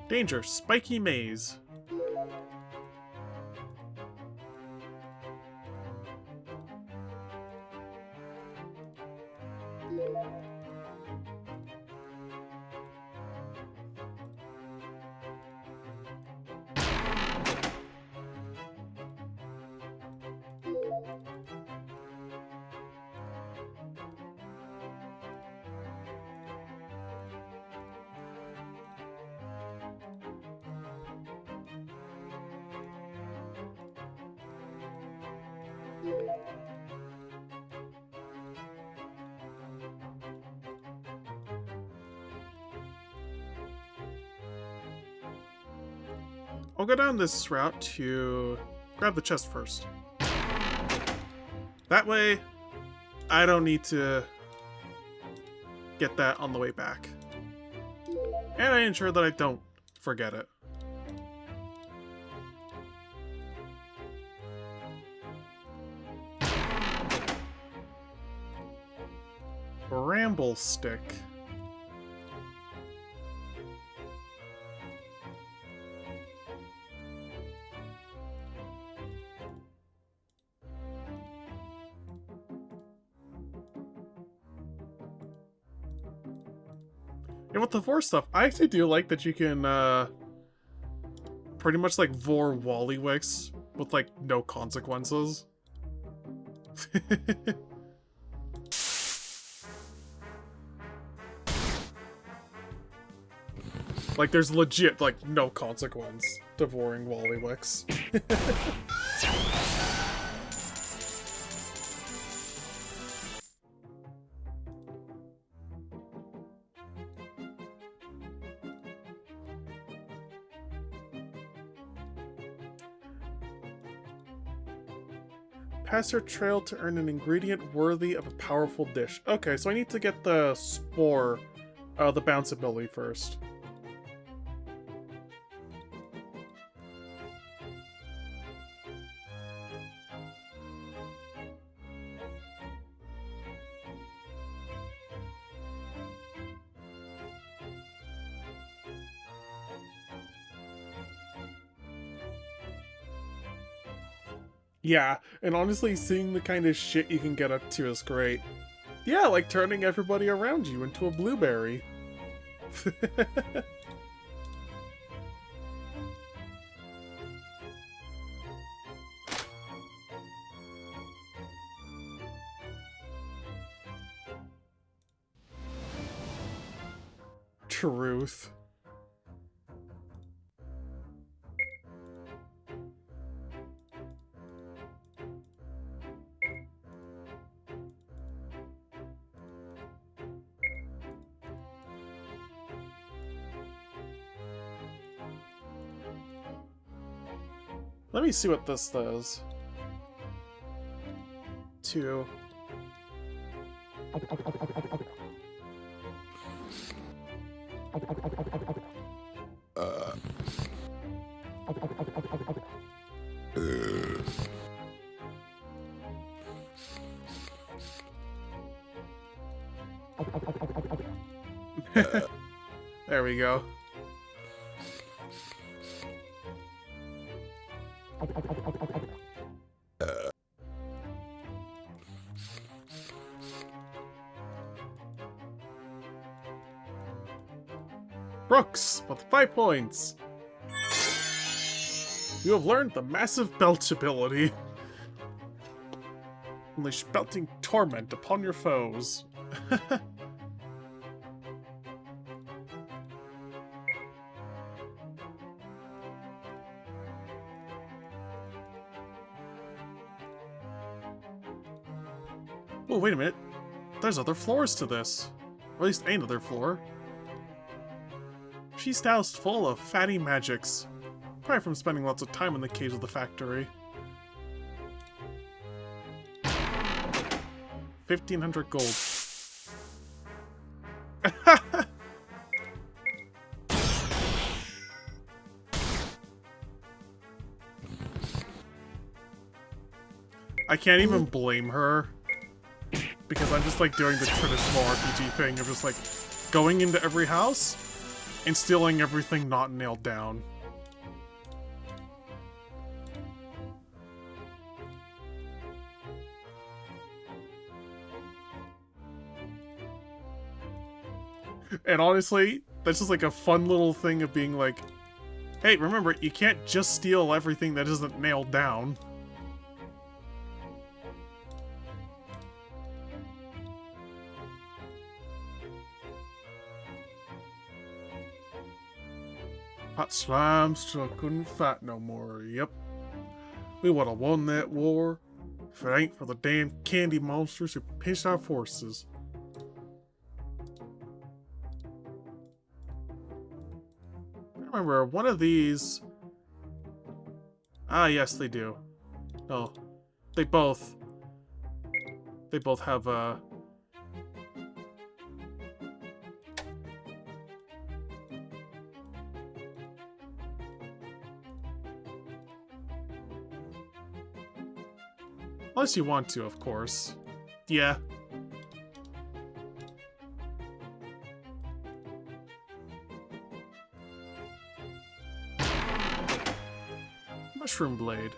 Danger, spiky maze. I'll go down this route to grab the chest first. That way, I don't need to get that on the way back. And I ensure that I don't forget it. Bramble stick. And with the vor stuff, I actually do like that you can pretty much like vor Wallywicks with like no consequences. Like there's legit like no consequence to voring Wallywicks. Pass your trail to earn an ingredient worthy of a powerful dish. Okay, so I need to get the spore, the bounce ability first. Yeah, and honestly, seeing the kind of shit you can get up to is great. Yeah, like turning everybody around you into a blueberry. Truth. Let me see what this does. 2. There we go. Brooks with 5 points. You have learned the massive belch ability. Unleash belting torment upon your foes. Oh, wait a minute. There's other floors to this. Or at least another floor. She's doused full of fatty magics. Probably from spending lots of time in the caves of the factory. 1,500 gold. I can't even blame her. Because I'm just like doing the traditional RPG thing of just like going into every house and stealing everything not nailed down. And honestly, that's just like a fun little thing of being like, hey, remember, you can't just steal everything that isn't nailed down. Hot slime still couldn't fight no more, yep. We would've won that war if it ain't for the damn candy monsters who pinched our forces. Remember, one of these... Ah, yes, they do. No, they both have, unless you want to, of course. Yeah. Mushroom blade.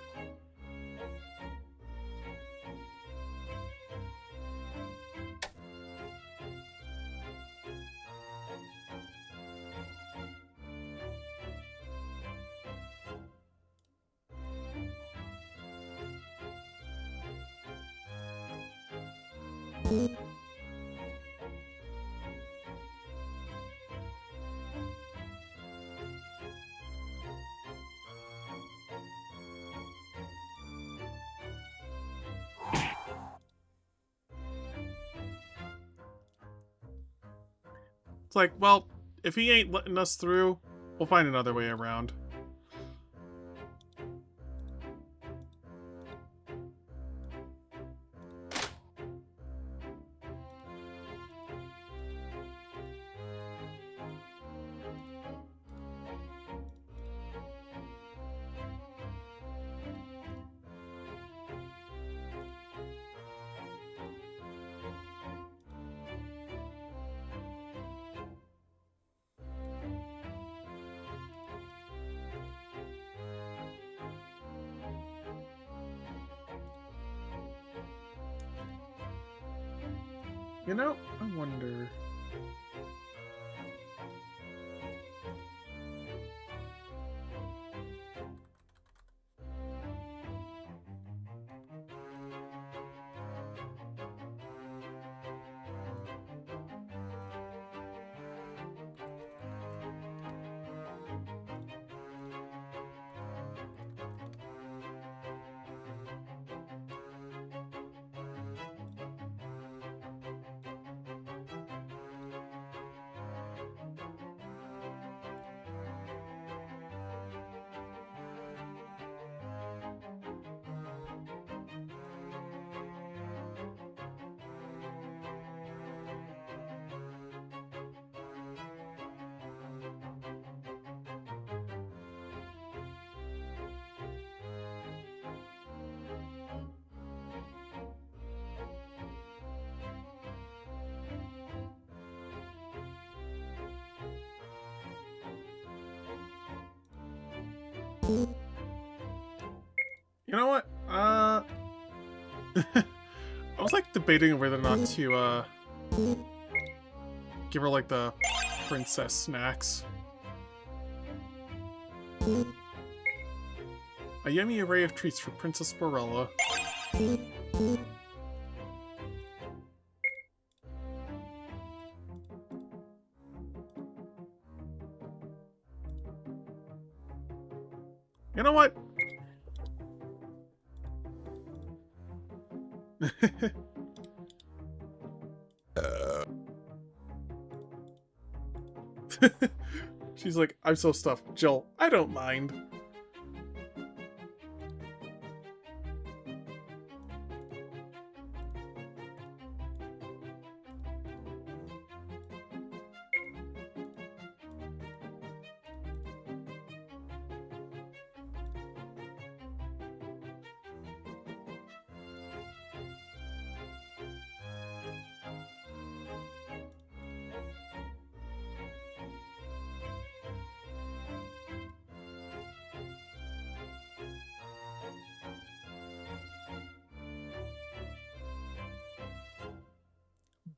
It's like, well, if he ain't letting us through, we'll find another way around. You know, I wonder... You know what? I was like debating whether or not to give her like the princess snacks. A yummy array of treats for Princess Sporella. You know what? She's like, I'm so stuffed. Jill, I don't mind.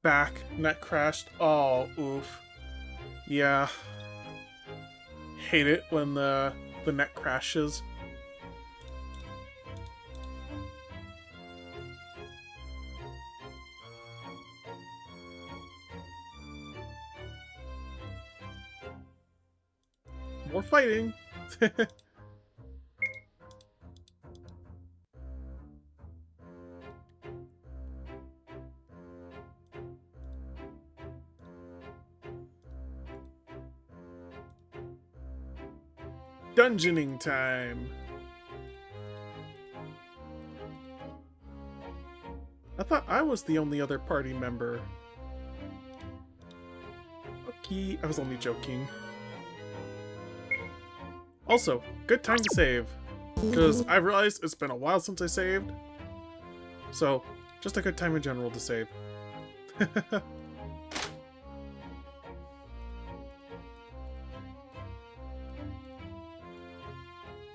Back, net crashed. Oh, oof. Yeah. Hate it when the net crashes. More fighting. Dungeoning time! I thought I was the only other party member. Okay, I was only joking. Also, good time to save. Because I realized it's been a while since I saved. So, just a good time in general to save.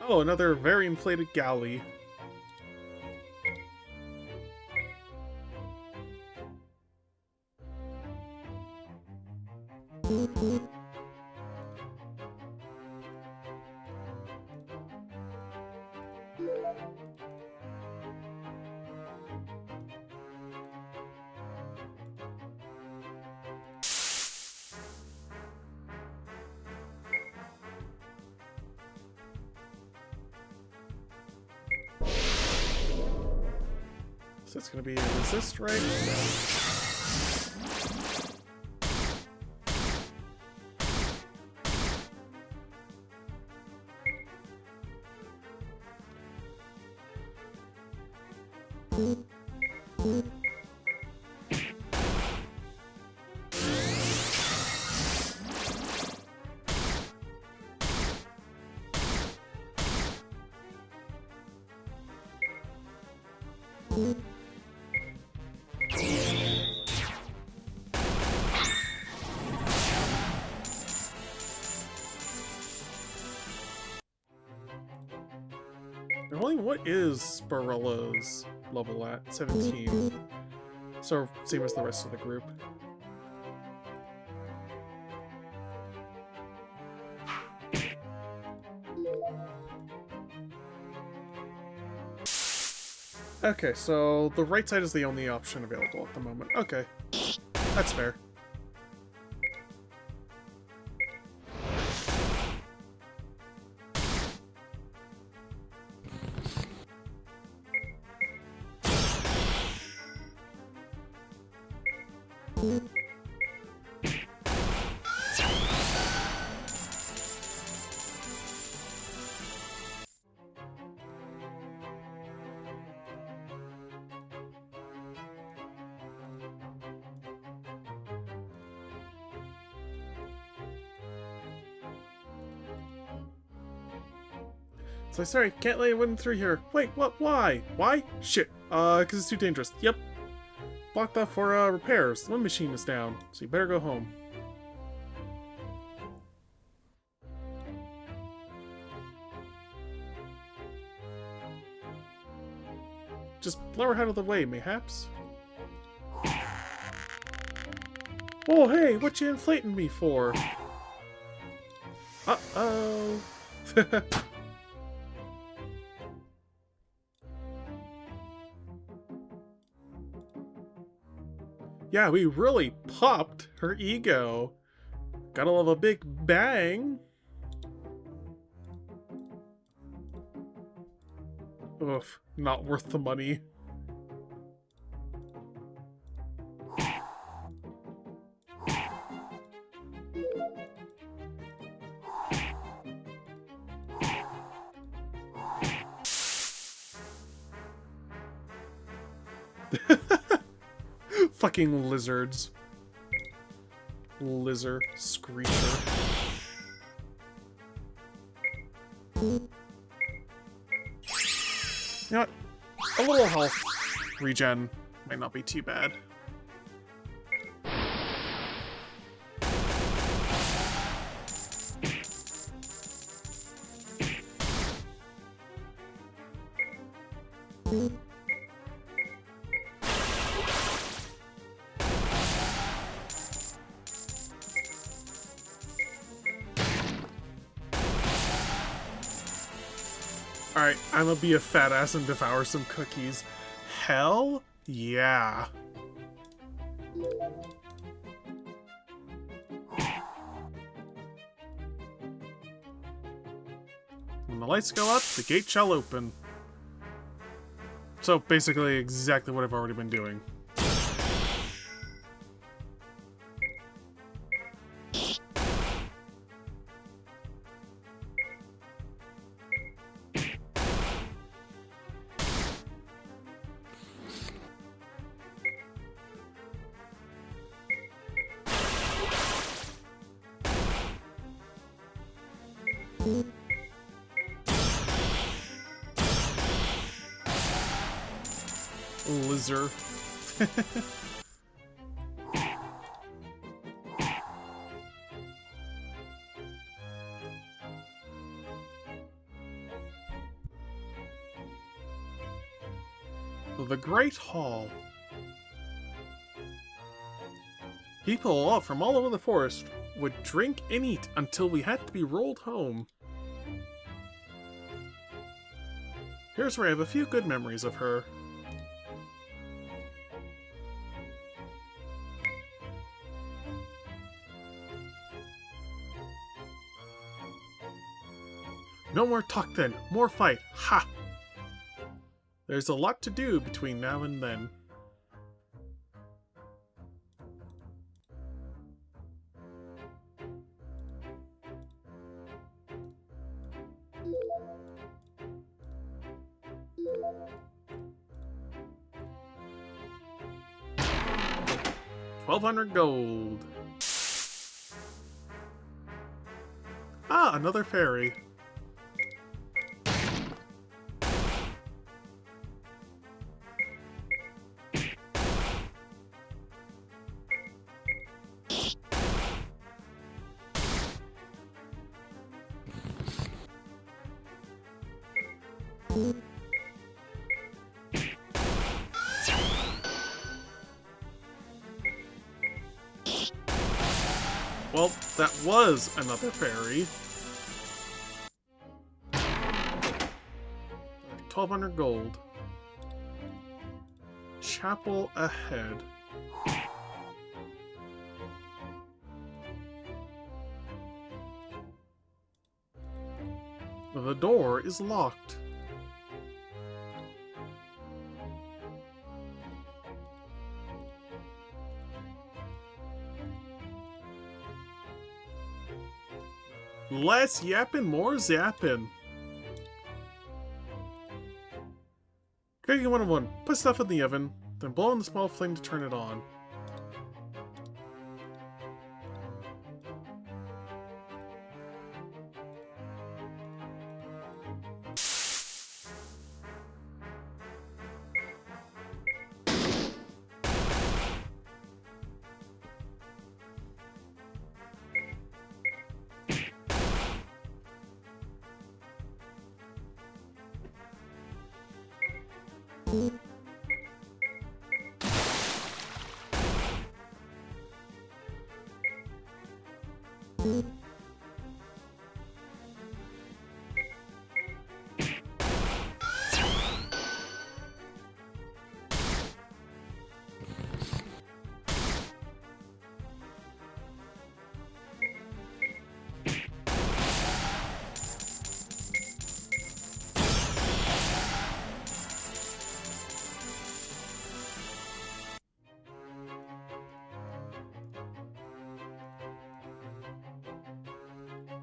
Oh, another very inflated galley. So it's gonna be a resist, right? What is Sporella's level at? 17. So, same as the rest of the group. Okay, so the right side is the only option available at the moment. Okay, that's fair. So sorry, can't let anyone through here. Wait, what? Why? Why? Shit. Because it's too dangerous. Yep. Blocked off for repairs. The wind machine is down, so you better go home. Just blow her out of the way, mayhaps. Oh, hey, what you inflating me for? Uh-oh. Yeah, we really popped her ego. Gotta love a big bang. Oof, not worth the money. Fucking lizards. Lizard screecher. You know what? A little health regen might not be too bad. Alright, I'm gonna be a fat ass and devour some cookies. Hell yeah. When the lights go up, the gate shall open. So basically exactly what I've already been doing. Lizard. The Great Hall. People from all over the forest would drink and eat until we had to be rolled home. Here's where I have a few good memories of her. No more talk then, more fight, ha! There's a lot to do between now and then. $1,200 gold. Ah, another fairy. Well, that was another fairy. 1,200 gold. Chapel ahead. The door is locked. Less yapping, more zapping. Cooking 101. Put stuff in the oven, then blow on the small flame to turn it on.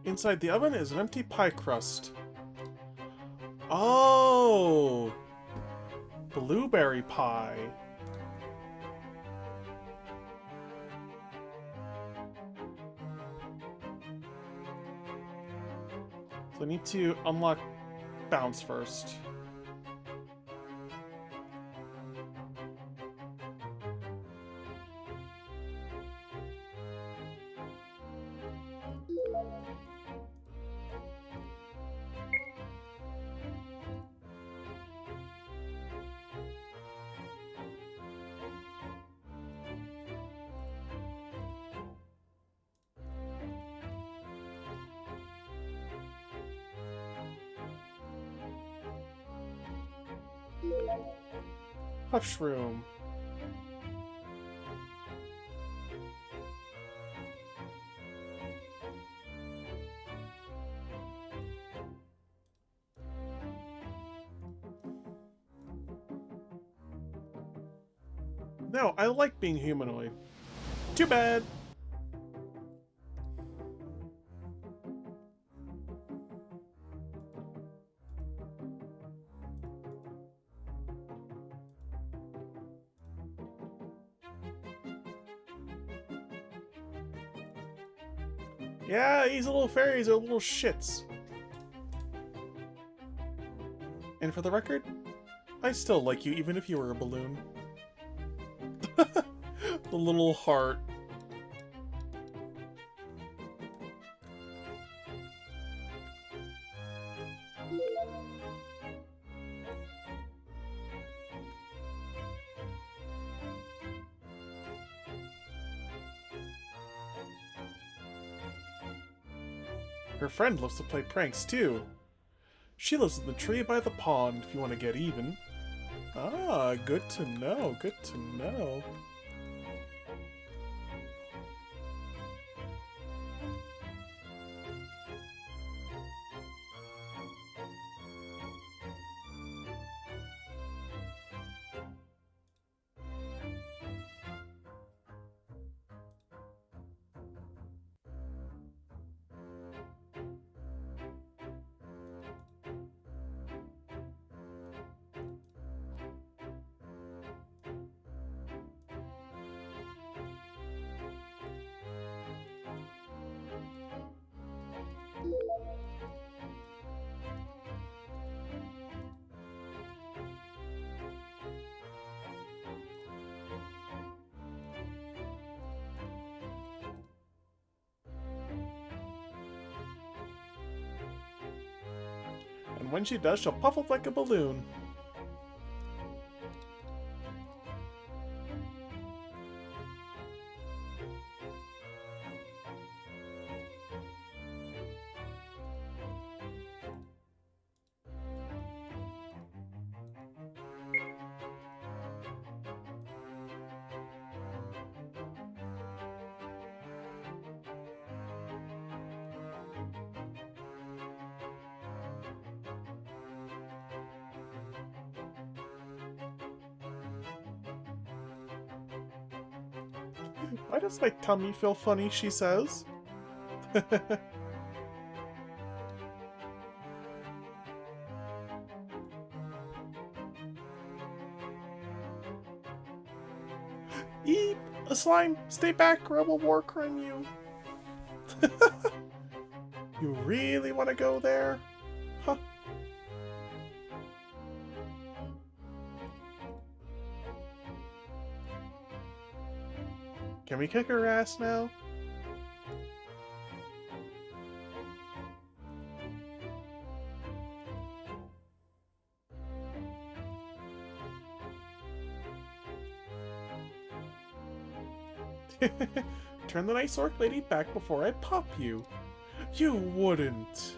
Inside the oven is an empty pie crust. Oh! Blueberry pie. So I need to unlock bounce first. Mushroom. No, I like being humanoid. Too bad. Yeah, these little fairies are little shits. And for the record, I still like you even if you were a balloon. The little heart. Her friend loves to play pranks too. She lives in the tree by the pond if you want to get even. Ah, good to know, good to know. And when she does, she'll puff up like a balloon. Why does my tummy feel funny, she says? Eep! A slime! Stay back or I will war crime you! You really want to go there? Huh? Can we kick her ass now? Turn the nice orc lady back before I pop you. You wouldn't.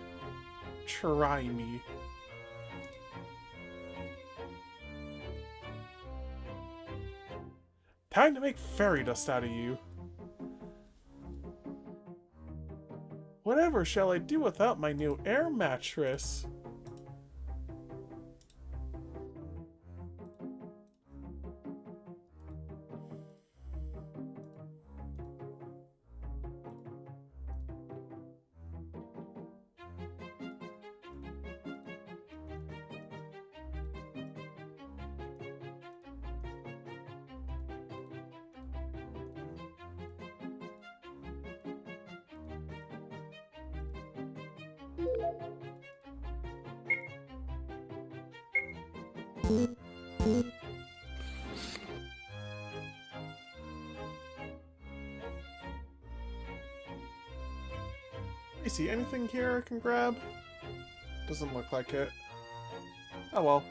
Try me. Time to make fairy dust out of you. Whatever shall I do without my new air mattress? see anything here I can grab? Doesn't look like it. Oh well.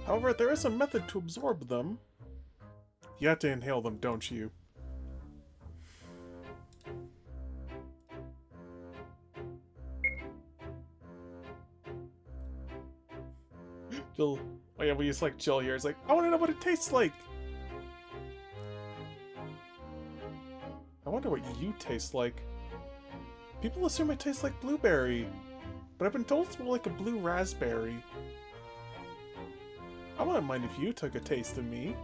However, there is a method to absorb them. You have to inhale them, don't you? Jill. Oh yeah, we use like Jill here. It's like, I want to know what it tastes like. I wonder what you taste like. People assume it tastes like blueberry, but I've been told it's more like a blue raspberry. I wouldn't mind if you took a taste of me.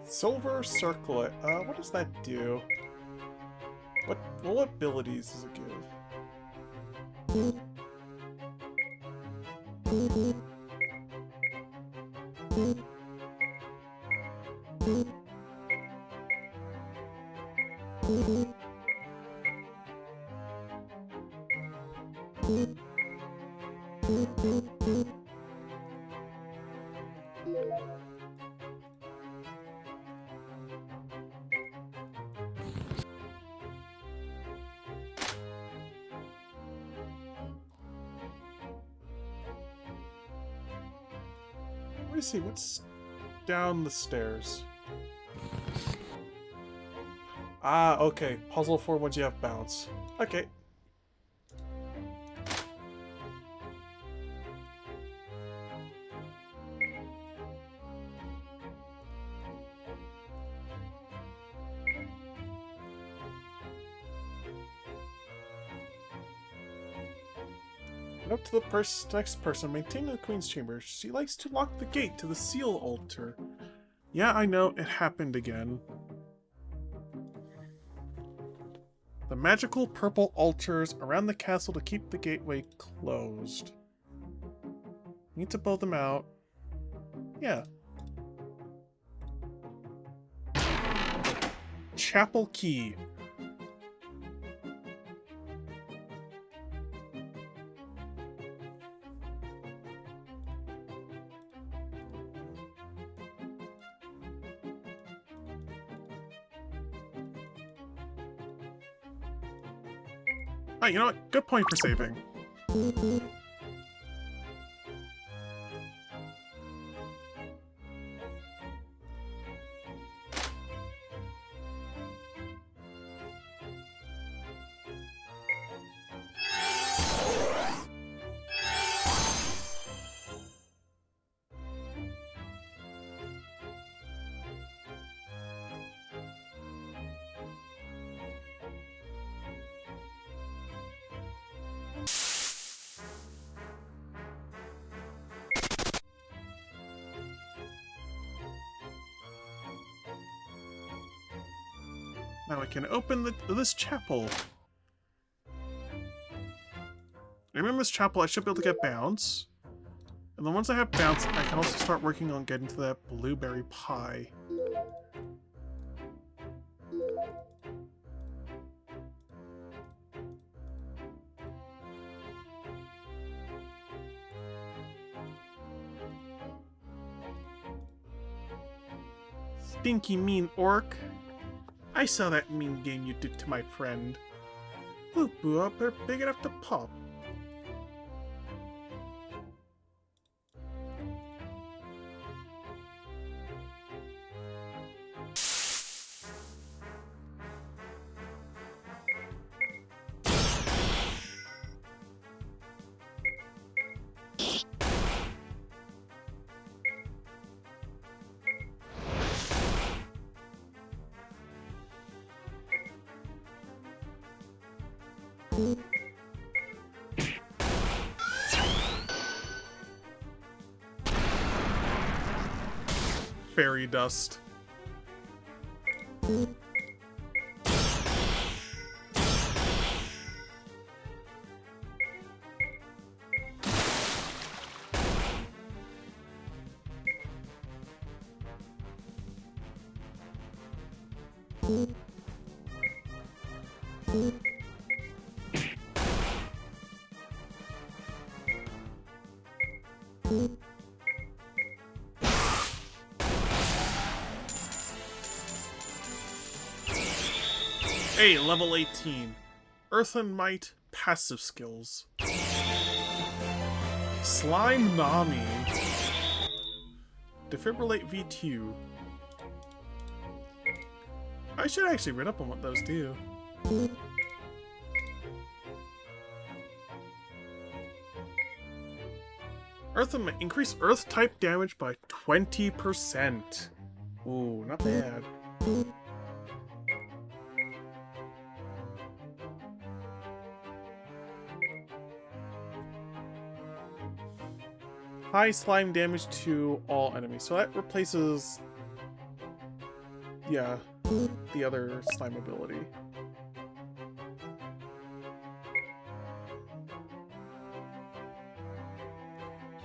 Silver circlet. What does that do? What abilities does it give? Let me see, what's down the stairs? Ah, okay. Puzzle for once you have bounce. Okay. And up to the next person maintaining the Queen's chamber. She likes to lock the gate to the seal altar. Yeah, I know, it happened again. The magical purple altars around the castle to keep the gateway closed. Need to blow them out. Yeah. Chapel key. Ah, you know what? Good point for saving. Now I can open this chapel. And in this chapel, I should be able to get bounce. And then once I have bounce, I can also start working on getting to that blueberry pie. Stinky mean orc. I saw that mean game you did to my friend. Boo boo up are big enough to pop. Fairy dust. Hey, level 18. Earth and Might passive skills. Slime Nami. Defibrillate V2. I should actually read up on what those do. Earth and Might increase Earth type damage by 20%. Ooh, not bad. High slime damage to all enemies. So that replaces... yeah, the other slime ability.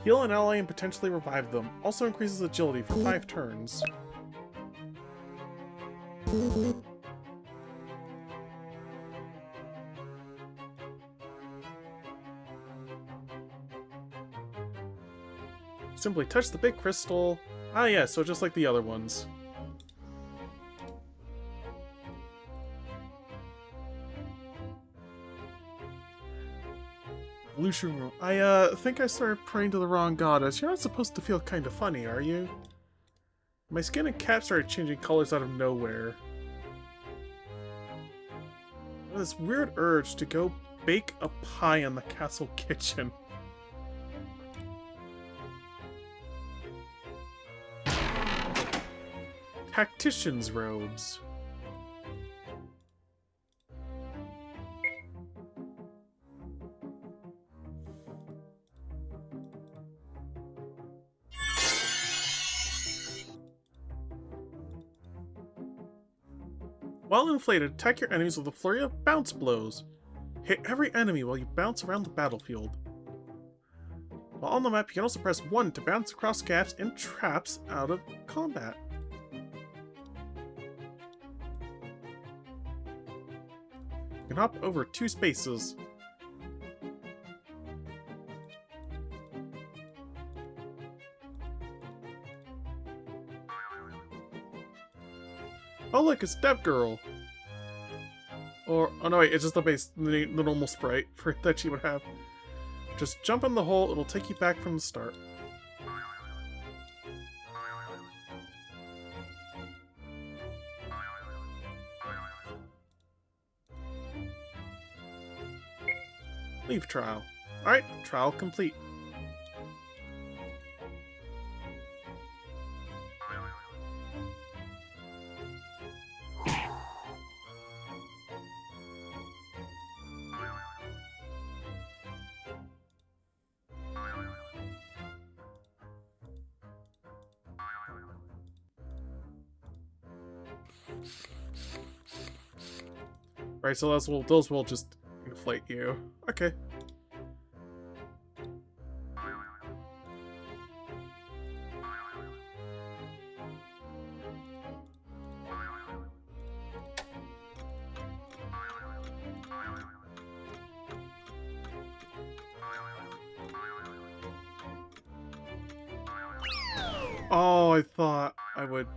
Heal an ally and potentially revive them. Also increases agility for 5 turns. Simply touch the big crystal. Ah yeah, so just like the other ones. Lucian, I think I started praying to the wrong goddess. You're not supposed to feel kind of funny, are you? My skin and cap started changing colors out of nowhere. I had this weird urge to go bake a pie in the castle kitchen. Tactician's robes. While inflated, attack your enemies with a flurry of bounce blows. Hit every enemy while you bounce around the battlefield. While on the map, you can also press 1 to bounce across gaps and traps out of combat. You can hop over 2 spaces. Oh look, it's Dev Girl! Or, oh no wait, it's just the normal sprite that she would have. Just jump in the hole, it'll take you back from the start. Leave trial. Alright, trial complete. Right, so those will just inflate you. Okay. Oh, I thought I would.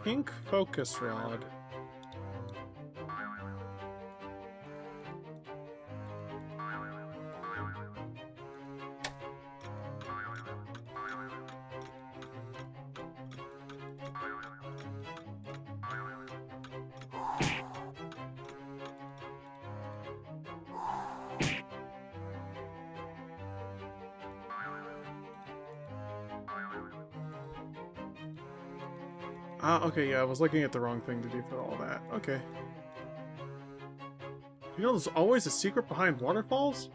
Pink focus rod. Ah, okay, yeah, I was looking at the wrong thing to do for all that. Okay. You know, there's always a secret behind waterfalls?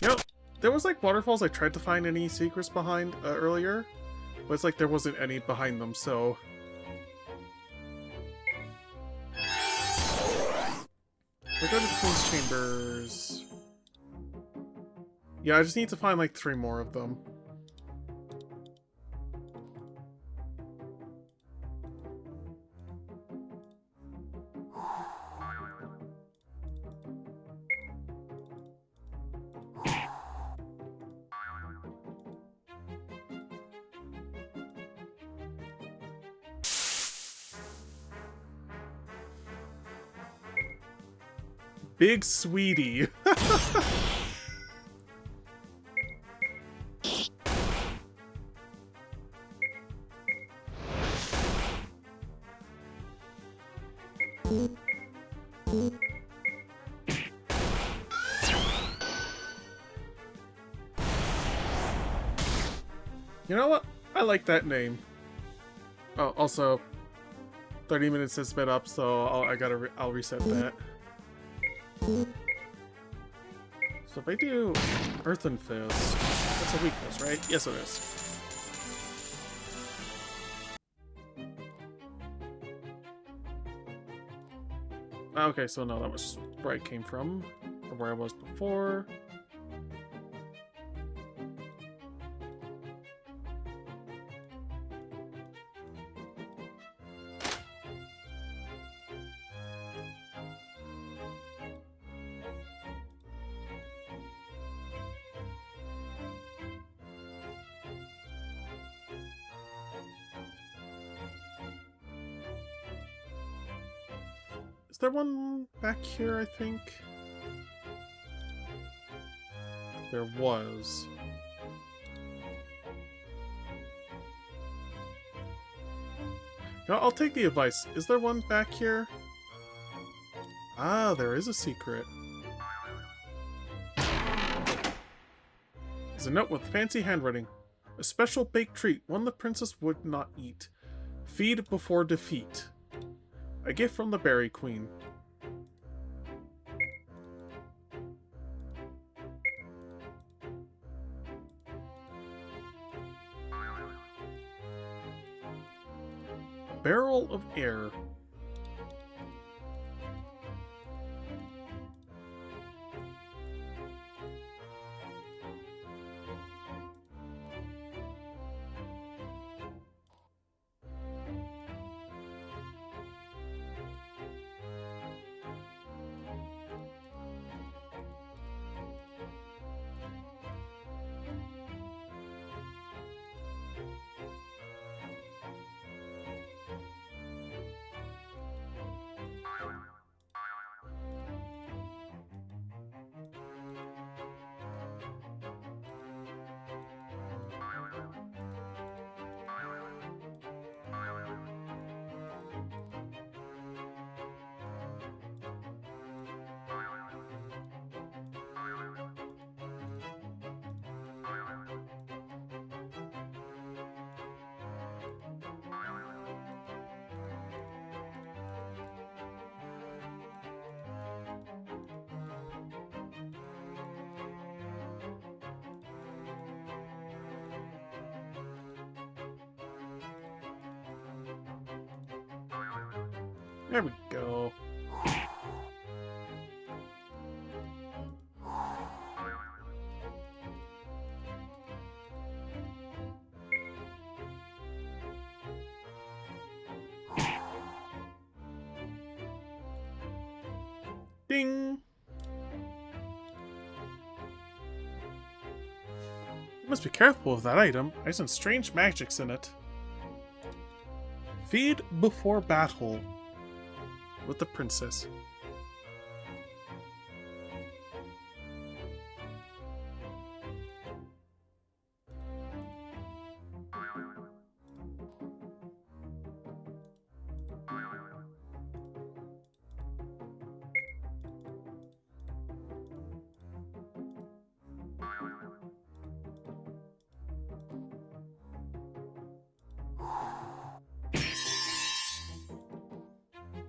You know, there was like waterfalls I tried to find any secrets behind earlier, but it's like there wasn't any behind them, so... We go to the Queen's Chambers. Yeah, I just need to find like 3 more of them. Big sweetie. You know what? I like that name. Oh, also, 30 minutes has been up, so I'll reset that. So if I do Earthen Fist, that's a weakness, right? Yes, it is. Okay, so no, that was where I came from, or where I was before. Is there one back here, I think? There was. No, I'll take the advice. Is there one back here? Ah, there is a secret. There's a note with fancy handwriting. A special baked treat, one the princess would not eat. Feed before defeat. A gift from the Berry Queen. A barrel of air. There we go. Ding! You must be careful with that item. There's some strange magics in it. Feed before battle with the princess.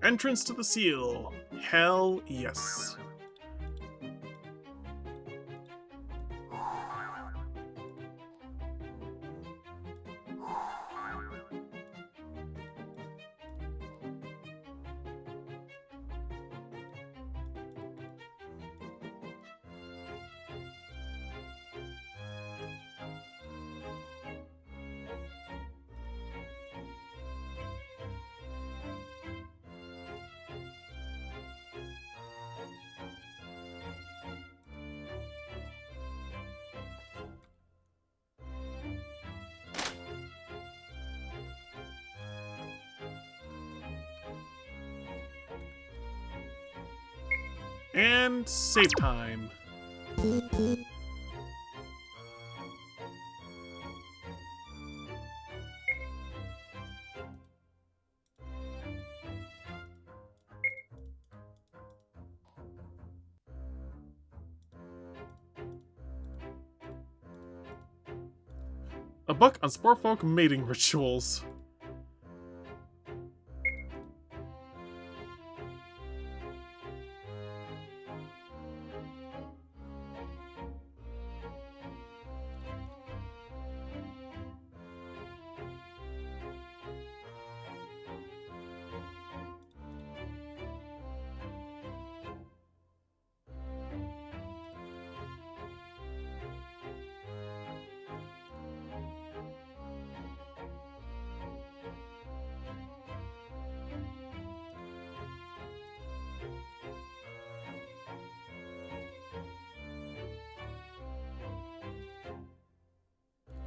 Entrance to the seal. Hell yes. And save time. A book on Sportfolk mating rituals.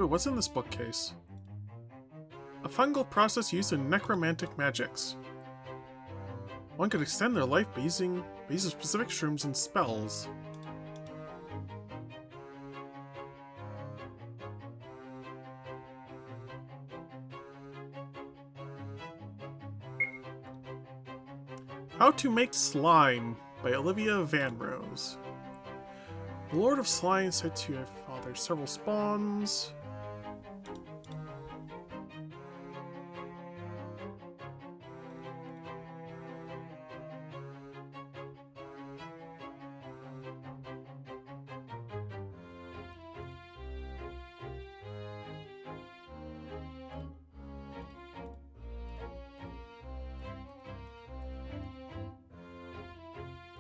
Ooh, what's in this bookcase? A fungal process used in necromantic magics. One could extend their life by using specific shrooms and spells. How to Make Slime by Olivia Van Rose. The Lord of Slime said to your father several spawns.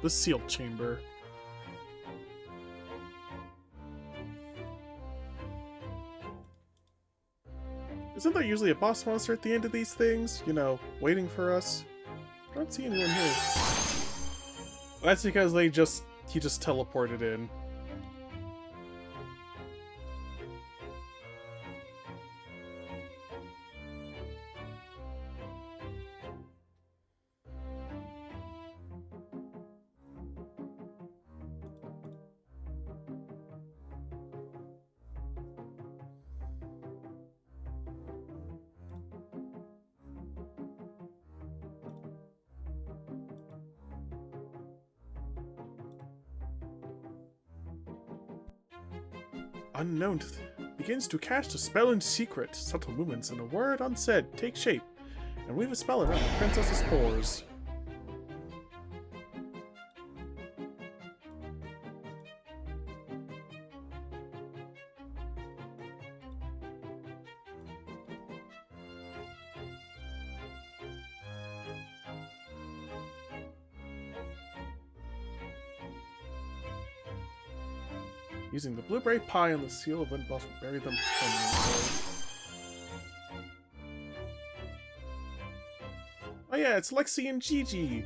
The sealed chamber. Isn't there usually a boss monster at the end of these things? You know, waiting for us? I don't see anyone here. That's because he just teleported in. Unknown begins to cast a spell in secret. Subtle movements and a word unsaid take shape and weave a spell around the princess's pores. Using the blueberry pie and the seal of wind blossom, bury them permanently. Oh yeah, it's Lexi and Gigi!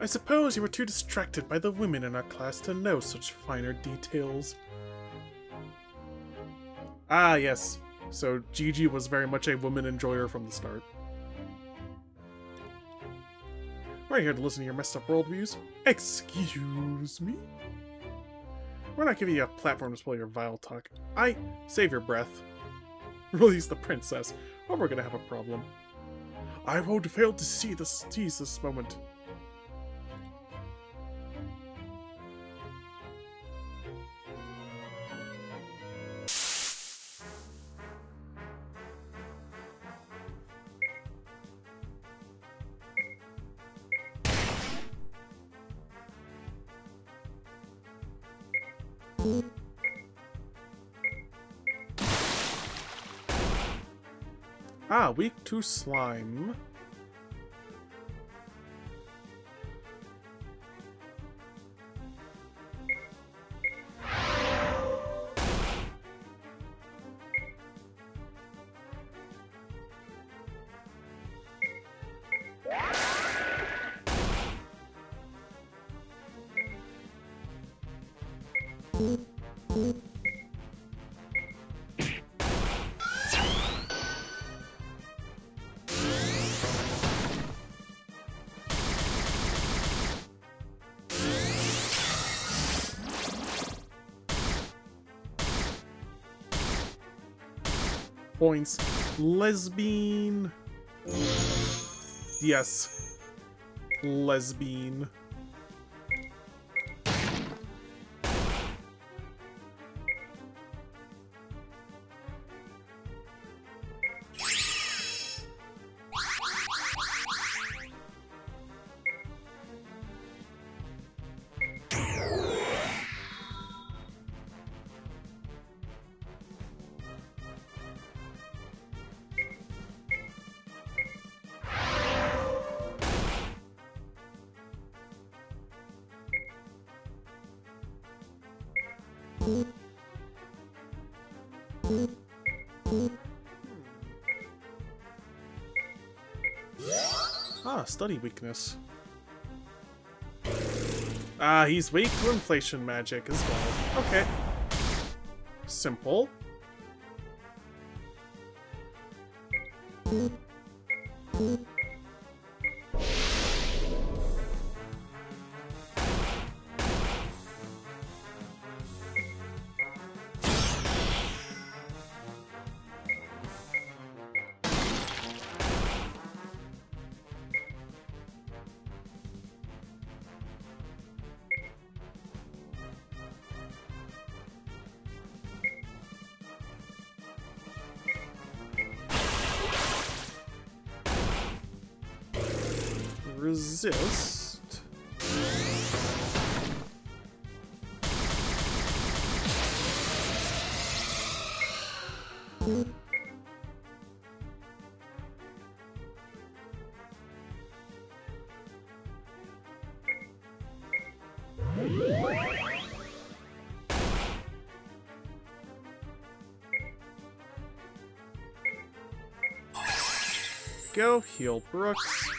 I suppose you were too distracted by the women in our class to know such finer details. Ah, yes. So Gigi was very much a woman enjoyer from the start. We're here to listen to your messed up worldviews. Excuse me? We're not giving you a platform to spoil your vile talk. Save your breath. Release the princess, or we're gonna have a problem. I won't fail to seize this moment. Ah, weak to slime. Points. Lesbian. Yes. Lesbian. Ah, study weakness. Ah, he's weak to inflation magic as well. Okay. Simple. Resist. Go heal Brooks.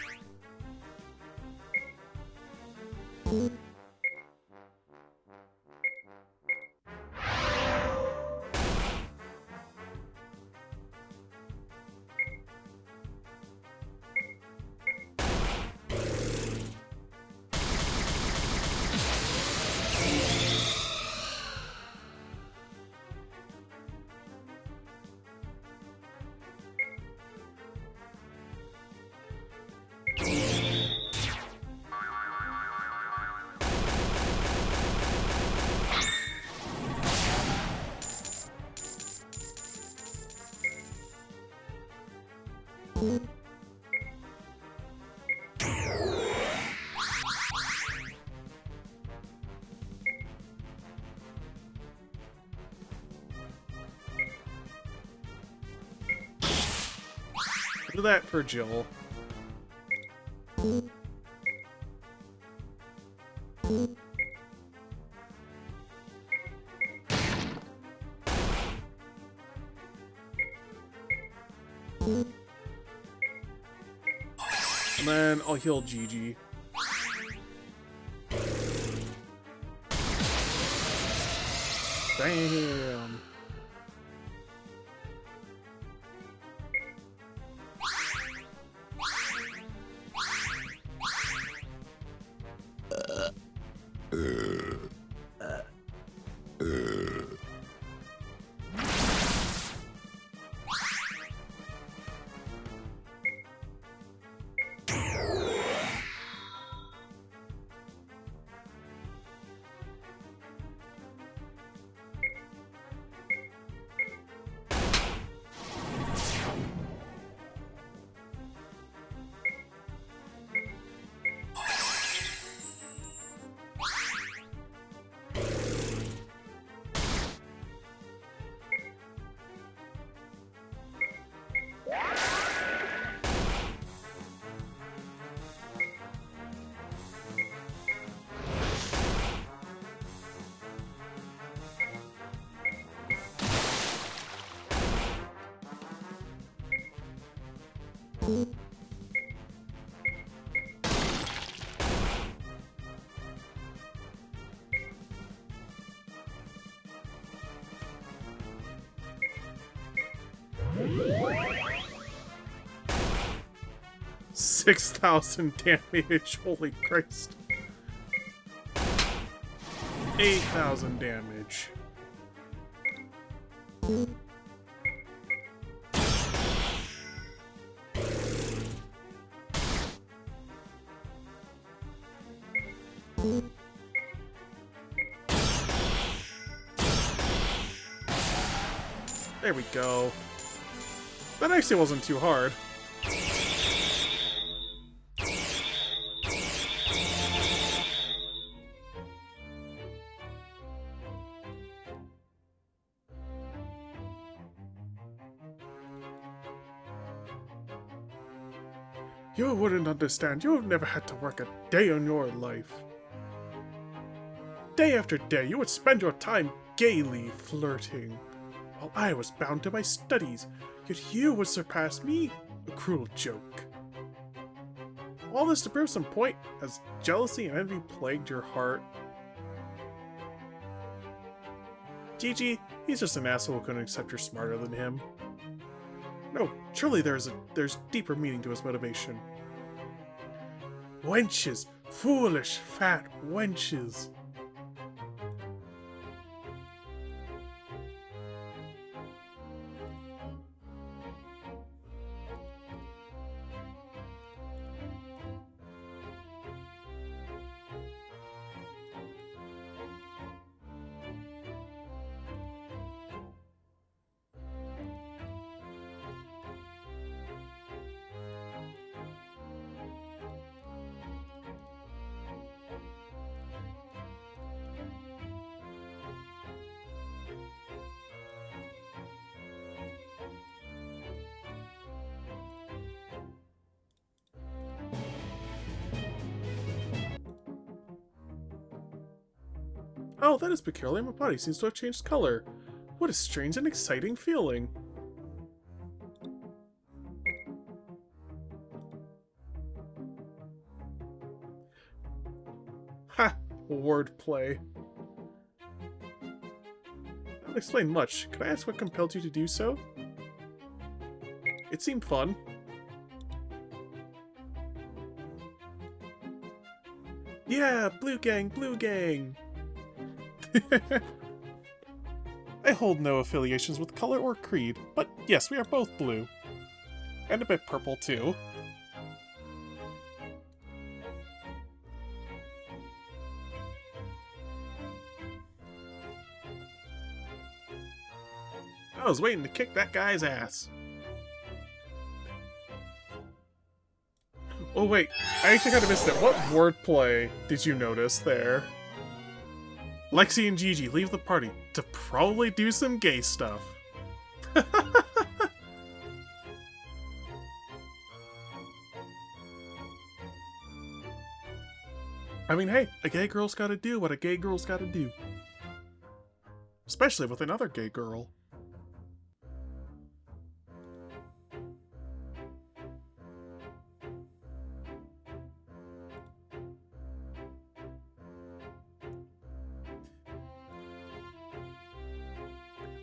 Do that for Jill. And then I'll heal Gigi. Damn. $6,000 damage, holy Christ. 8,000 damage. There we go. That actually wasn't too hard. You wouldn't understand. You have never had to work a day in your life. Day after day, you would spend your time gaily flirting, while I was bound to my studies, yet you would surpass me? A cruel joke. All this to prove some point, as jealousy and envy plagued your heart. Gigi, he's just an asshole who couldn't accept you're smarter than him. No, surely there's deeper meaning to his motivation. Wenches! Foolish, fat wenches! Oh, that is peculiar. My body seems to have changed color. What a strange and exciting feeling. Ha! Wordplay. Not explain much. Could I ask what compelled you to do so? It seemed fun. Yeah, blue gang, blue gang! I hold no affiliations with color or creed, but yes, we are both blue. And a bit purple, too. I was waiting to kick that guy's ass. Oh wait, I actually kind of missed it. What wordplay did you notice there? Lexi and Gigi leave the party to probably do some gay stuff. I mean, hey, a gay girl's gotta do what a gay girl's gotta do. Especially with another gay girl.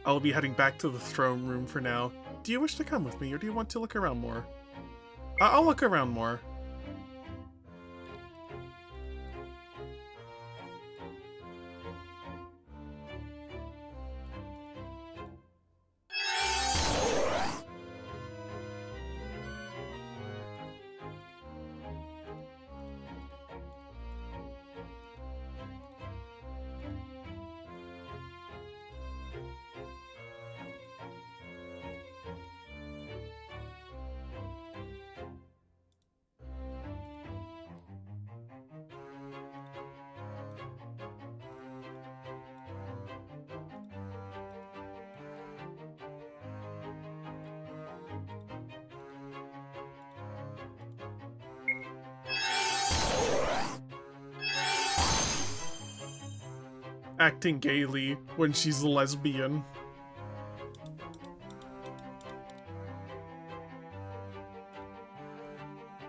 I'll be heading back to the throne room for now. Do you wish to come with me, or do you want to look around more? I'll look around more. Acting gaily when she's a lesbian.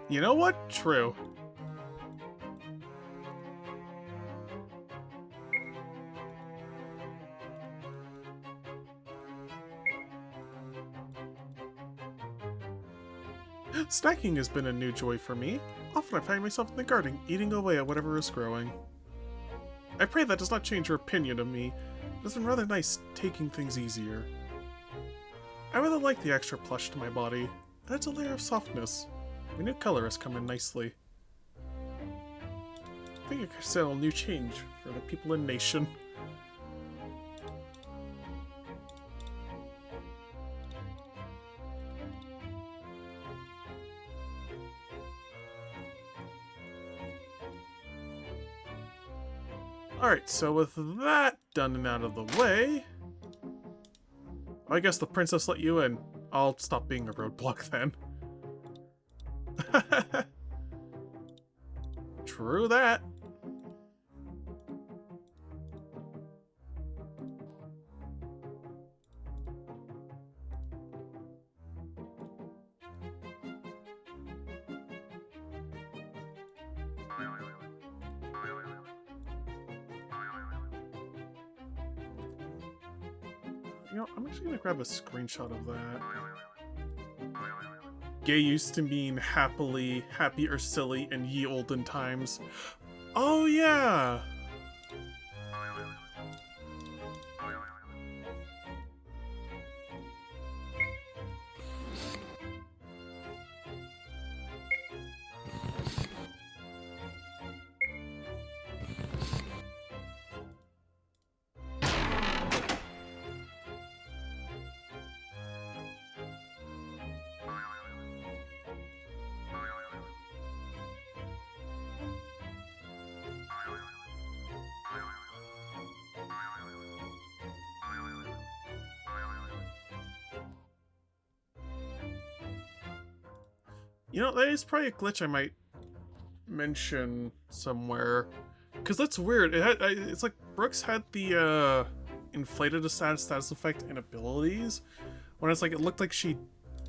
You know what? True. Snacking has been a new joy for me. Often I find myself in the garden, eating away at whatever is growing. I pray that does not change your opinion of me. It's been rather nice taking things easier. I really like the extra plush to my body. It adds a layer of softness. My new color has come in nicely. I think I could sell a new change for the people in Nation. Alright, so with that done and out of the way, I guess the princess let you in. I'll stop being a roadblock then. True that. You know, I'm actually gonna grab a screenshot of that. Gay used to mean happily, happy or silly in ye olden times. Oh yeah! You know, that is probably a glitch I might mention somewhere. Because that's weird. It's like Brooks had the inflated status effect and abilities. When it's like, it looked like she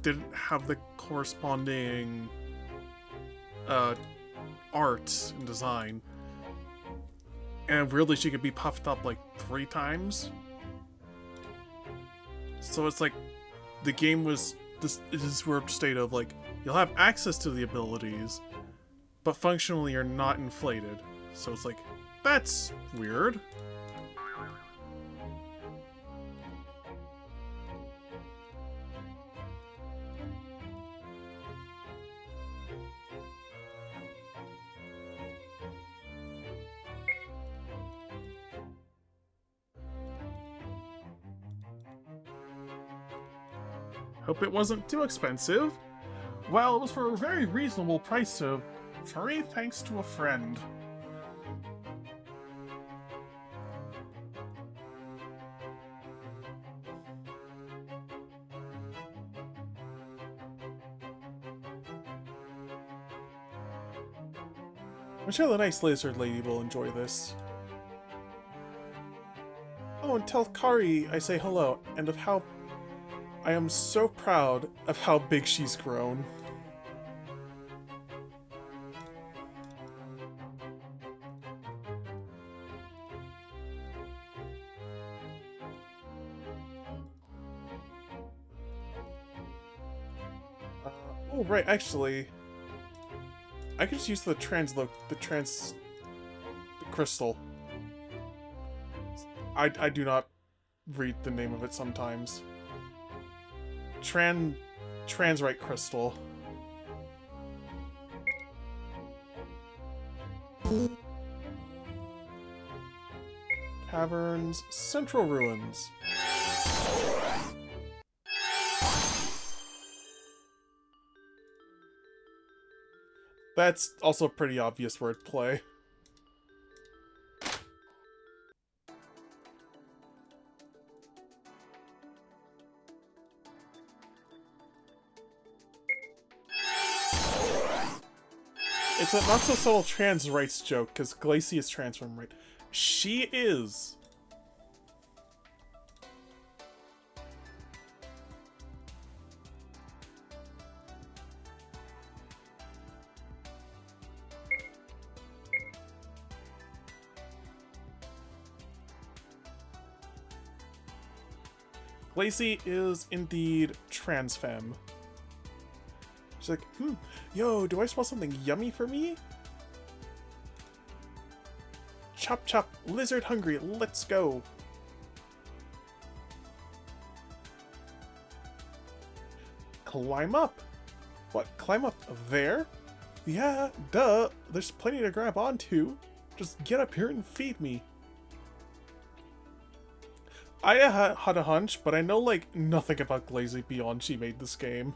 didn't have the corresponding art and design. And weirdly, she could be puffed up like 3 times. So it's like, the game was this weird state of like, you'll have access to the abilities, but functionally you're not inflated. So it's like, that's weird. Hope it wasn't too expensive. Well, it was for a very reasonable price, so free thanks to a friend. I'm sure the nice lizard lady will enjoy this. Oh, and tell Kari I say hello, and of how I am so proud of how big she's grown. Oh, right, actually, I could just use the crystal. I do not read the name of it sometimes. Transrite crystal. Caverns, Central Ruins. That's also pretty obvious wordplay. It's a not so subtle trans rights joke, because Glacie is transformed right. She is. Glacie is indeed trans femme. She's like, yo, do I smell something yummy for me? Chop chop, lizard hungry, let's go. Climb up. What, climb up there? Yeah, duh, there's plenty to grab onto. Just get up here and feed me. I had a hunch, but I know, like, nothing about Glacie beyond she made this game.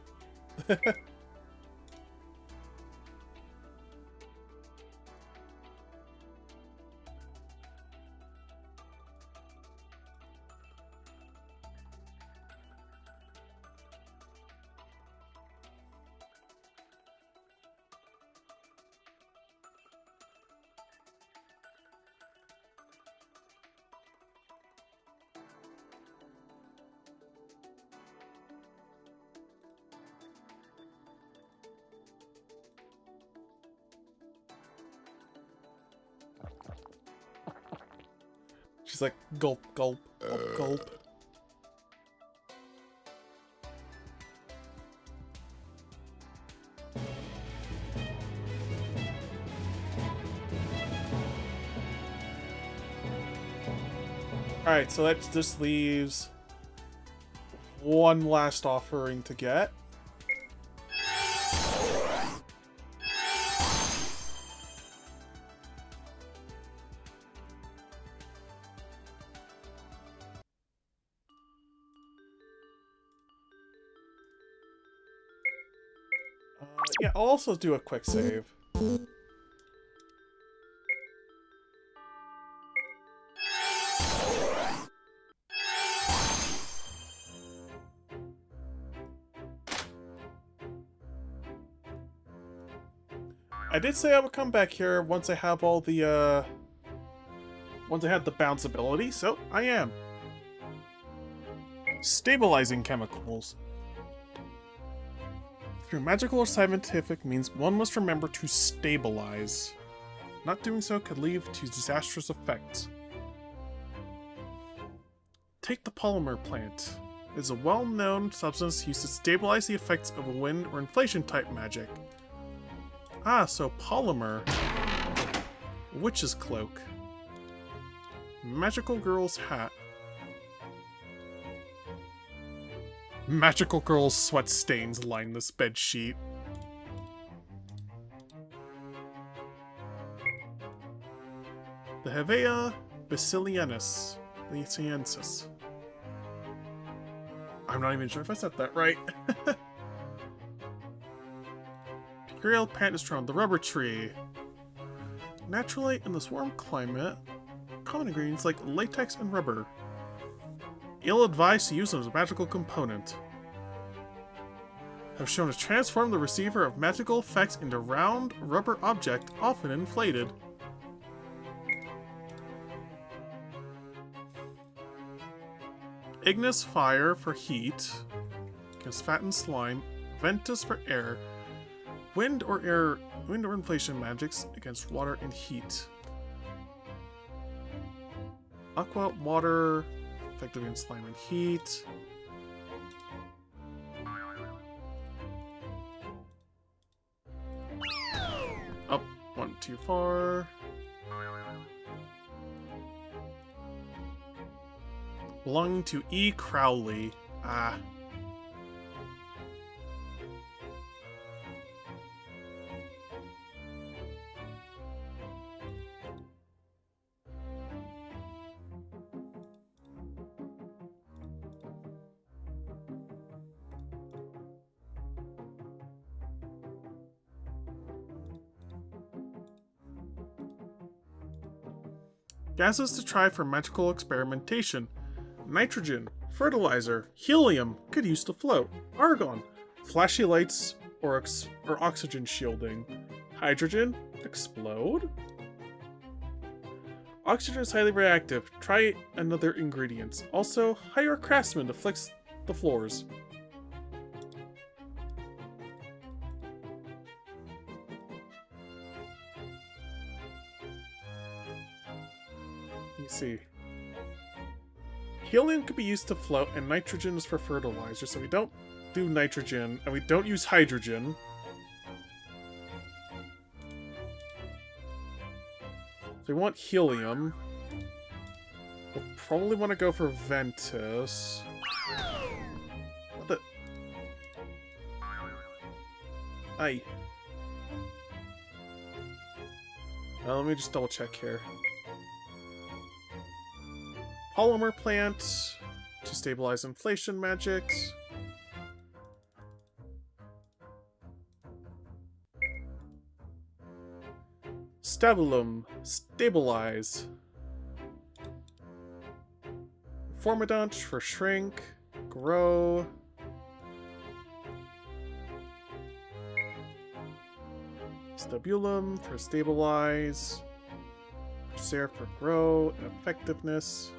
She's like, gulp, gulp, gulp, gulp. Alright, so that just leaves one last offering to get. Yeah, I'll also do a quick save. I did say I would come back here once I have all the, once I have the bounce ability, so I am. Stabilizing chemicals. Through magical or scientific means, one must remember to stabilize. Not doing so could lead to disastrous effects. Take the polymer plant. It is a well-known substance used to stabilize the effects of a wind or inflation-type magic. Ah, so polymer. Witch's cloak. Magical girl's hat. Magical girl's sweat stains line this bed sheet. The Hevea Basiliensis. I'm not even sure if I said that right. Imperial Pantastron, the rubber tree. Naturally, in this warm climate, common ingredients like latex and rubber. Ill-advised to use them as a magical component. Have shown to transform the receiver of magical effects into round, rubber object, often inflated. Ignis Fire for heat. Against fattened slime. Ventus for air. Wind or inflation magics against water and heat. Aqua, water, effective against slime and heat. Up, one too far. Belonging to E. Crowley. Ah. Gases to try for magical experimentation. Nitrogen, fertilizer, helium, could use to float. Argon, flashy lights or oxygen shielding. Hydrogen, explode. Oxygen is highly reactive. Try another ingredient. Also, hire a craftsman to fix the floors. Let's see. Helium could be used to float, and nitrogen is for fertilizer, so we don't do nitrogen, and we don't use hydrogen. So we want helium. We'll probably want to go for Ventus. What the? Aye. Let me just double check here. Polymer plant to stabilize inflation magics. Stabulum, stabilize. Formidant for shrink, grow. Stabulum for stabilize. Serif for grow and effectiveness.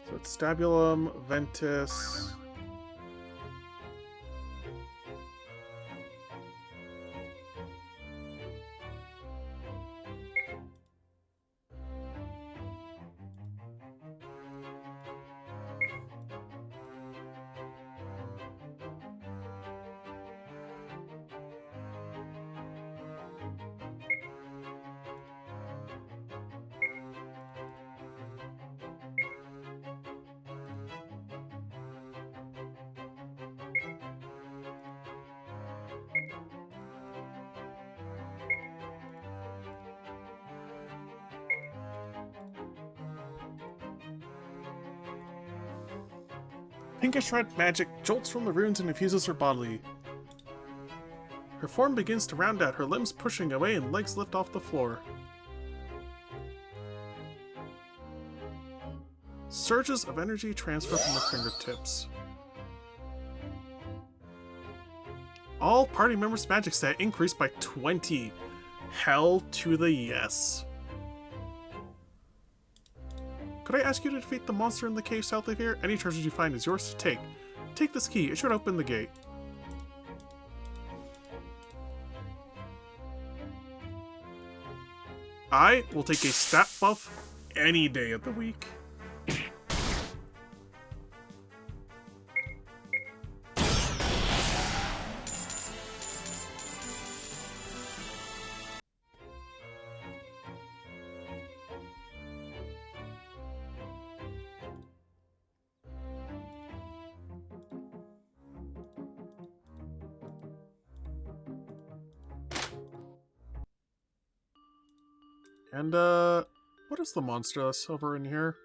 So it's Stabulum, Ventus. Pinkish red magic jolts from the runes and infuses her bodily. Her form begins to round out, her limbs pushing away and legs lift off the floor. Surges of energy transfer from her fingertips. All party members' magic stat increased by 20. Hell to the yes. Could I ask you to defeat the monster in the cave south of here? Any treasures you find is yours to take. Take this key, it should open the gate. I will take a stat buff any day of the week. And, what is the monster that's over in here?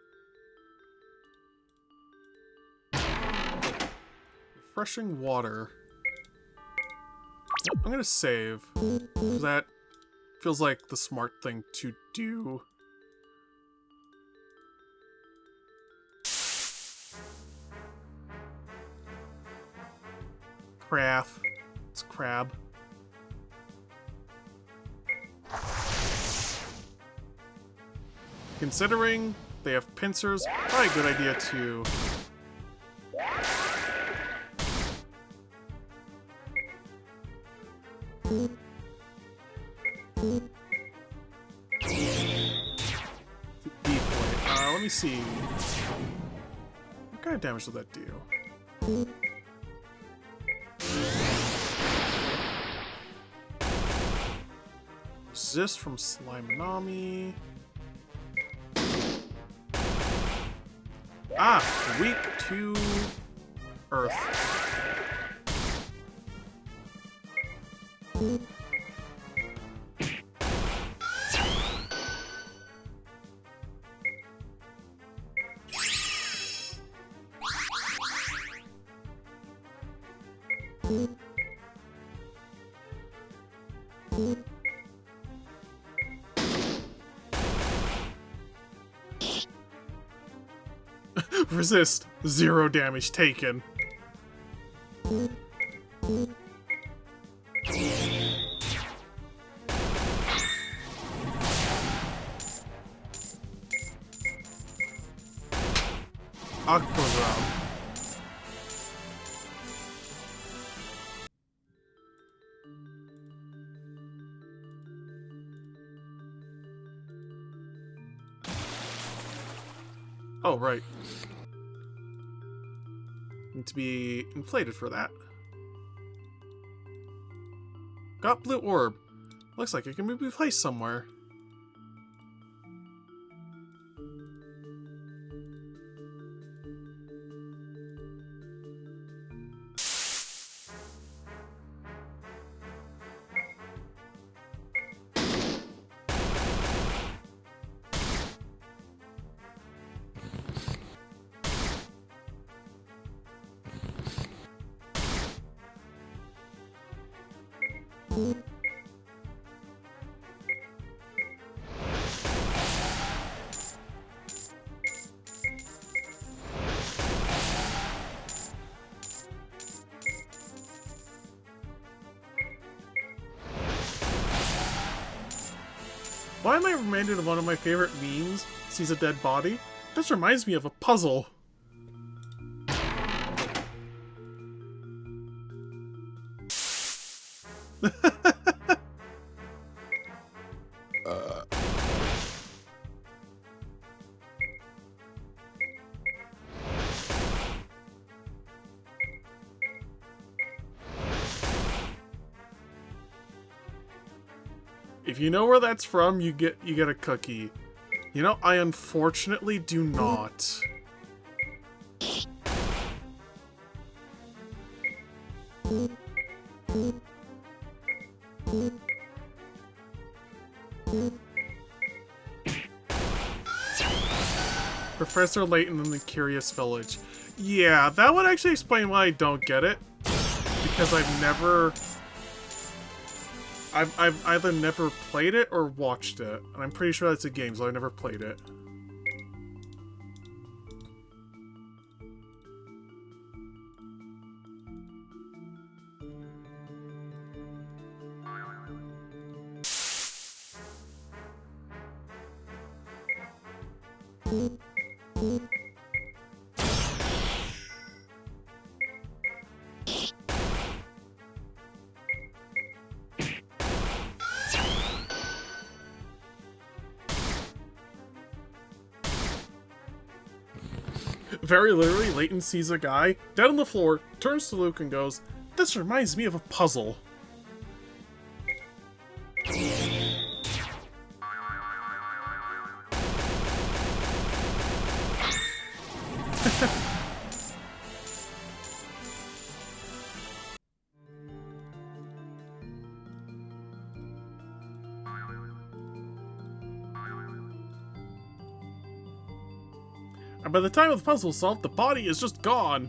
Refreshing water. I'm gonna save, because that feels like the smart thing to do. Crab. It's crab. Considering they have pincers, probably a good idea to... deflate. Let me see. What kind of damage does that do? Resist from Slime Nami. Ah! Weak to Earth. Resist. 0 damage taken. Aquagram. Oh, right. Need to be inflated for that. Got blue orb. Looks like it can be placed somewhere. Why am I reminded of one of my favorite memes? Sees a dead body? This reminds me of a puzzle. If you know where that's from, you get a cookie. You know, I unfortunately do not. Professor Layton in the Curious Village. Yeah, that would actually explain why I don't get it. Because I've either never played it or watched it. And I'm pretty sure that's a game, so I've never played it. Very literally, Layton sees a guy dead on the floor, turns to Luke and goes, "This reminds me of a puzzle." by the time of the puzzle is solved, the body is just gone.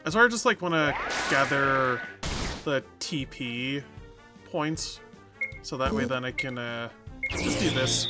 I sort of just like want to gather the TP points, so that way then I can just do this.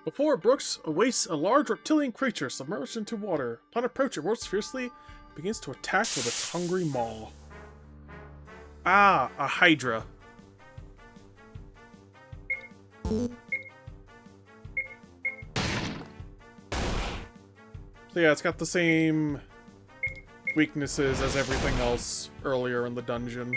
Before Brooks awaits a large reptilian creature submerged into water. Upon approach, it roars fiercely, begins to attack with its hungry maw. Ah, a Hydra. So yeah, it's got the same weaknesses as everything else earlier in the dungeon.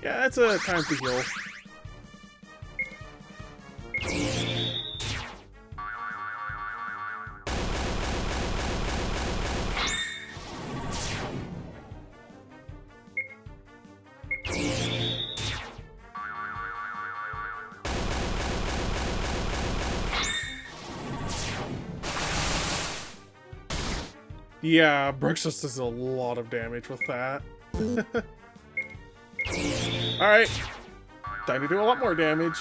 Yeah, it's a time to heal. Yeah, Brooks just does a lot of damage with that. Alright. Time to do a lot more damage.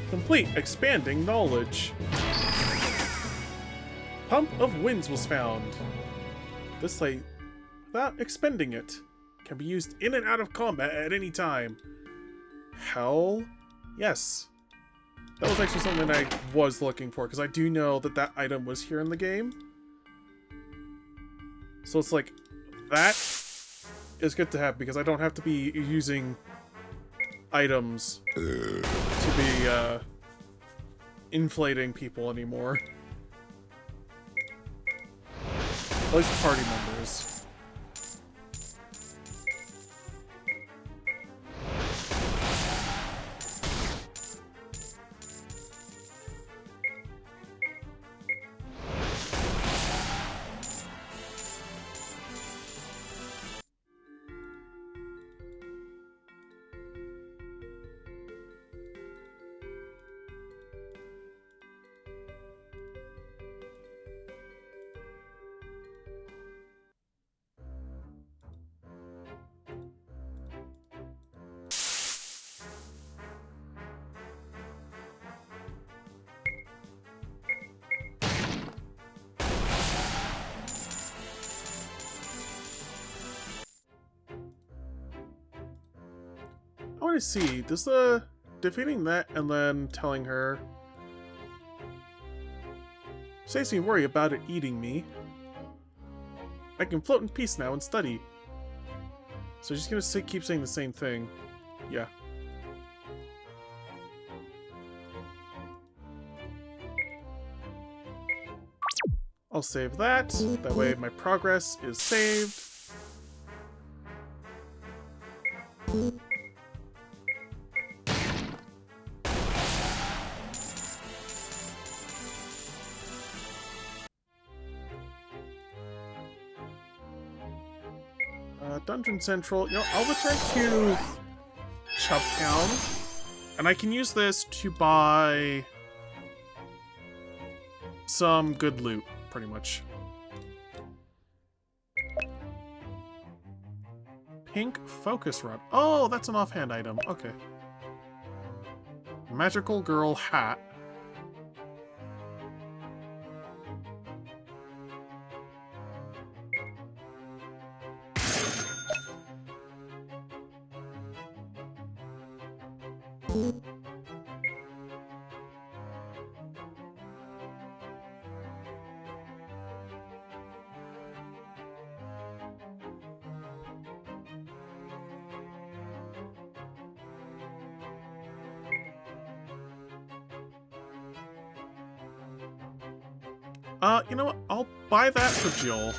Complete expanding knowledge. Pump of Winds was found. This light, without expending it, can be used in and out of combat at any time. Hell yes. That was actually something I was looking for, because I do know that that item was here in the game. So it's like, that is good to have, because I don't have to be using items to be inflating people anymore. At least party members. I want to see, does the defeating that and then telling her saves me worry about it eating me. I can float in peace now and study. So she's gonna keep saying the same thing. Yeah. I'll save that. That way my progress is saved. Dungeon Central. You know, I'll return to Chubtown. And I can use this to buy some good loot, pretty much. Pink focus rod. Oh, that's an offhand item. Okay. Magical girl hat. You know what? I'll buy that for Jill.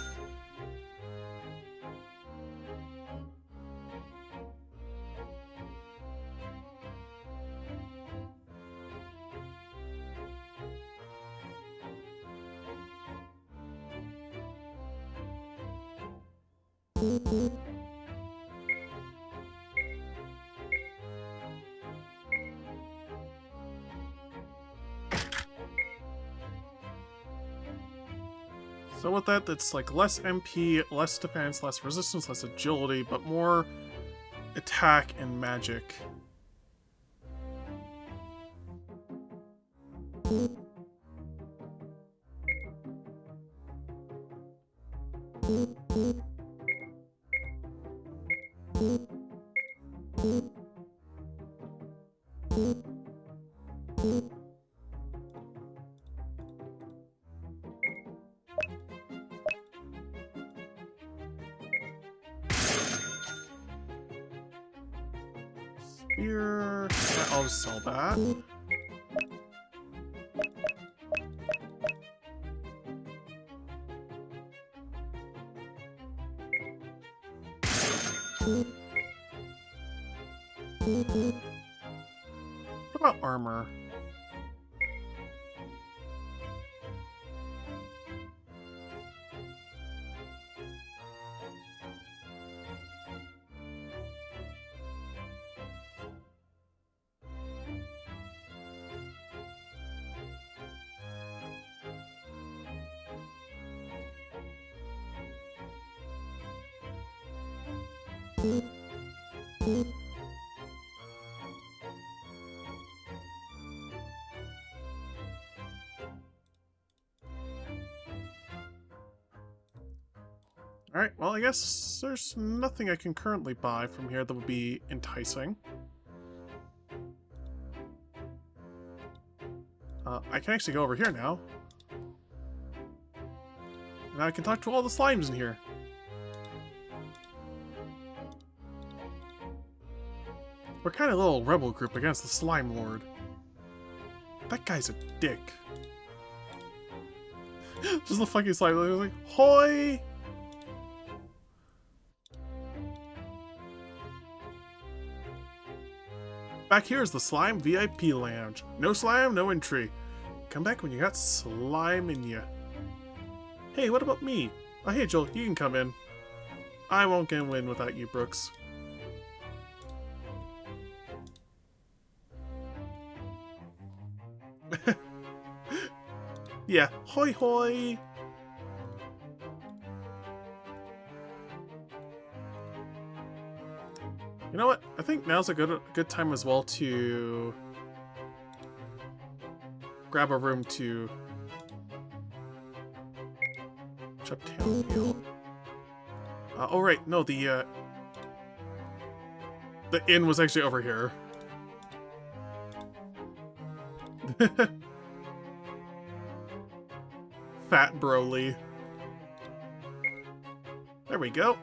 So with that, it's like less MP, less defense, less resistance, less agility, but more attack and magic. Spear. Yeah, I'll just sell that. What about armor? Alright, well, I guess there's nothing I can currently buy from here that would be enticing. I can actually go over here now. Now I can talk to all the slimes in here. We're kind of a little rebel group against the Slime Lord. That guy's a dick. Just the fucking Slime Lord was like, hoi! Back here is the Slime VIP Lounge. No slime, no entry. Come back when you got slime in ya. Hey, what about me? Oh, hey, Joel, you can come in. I won't get in without you, Brooks. Yeah, hoi hoi! You know what? I think now's a good time as well to grab a room to Chubtown Hill. Oh right, no, the inn was actually over here. Fat Broly. There we go.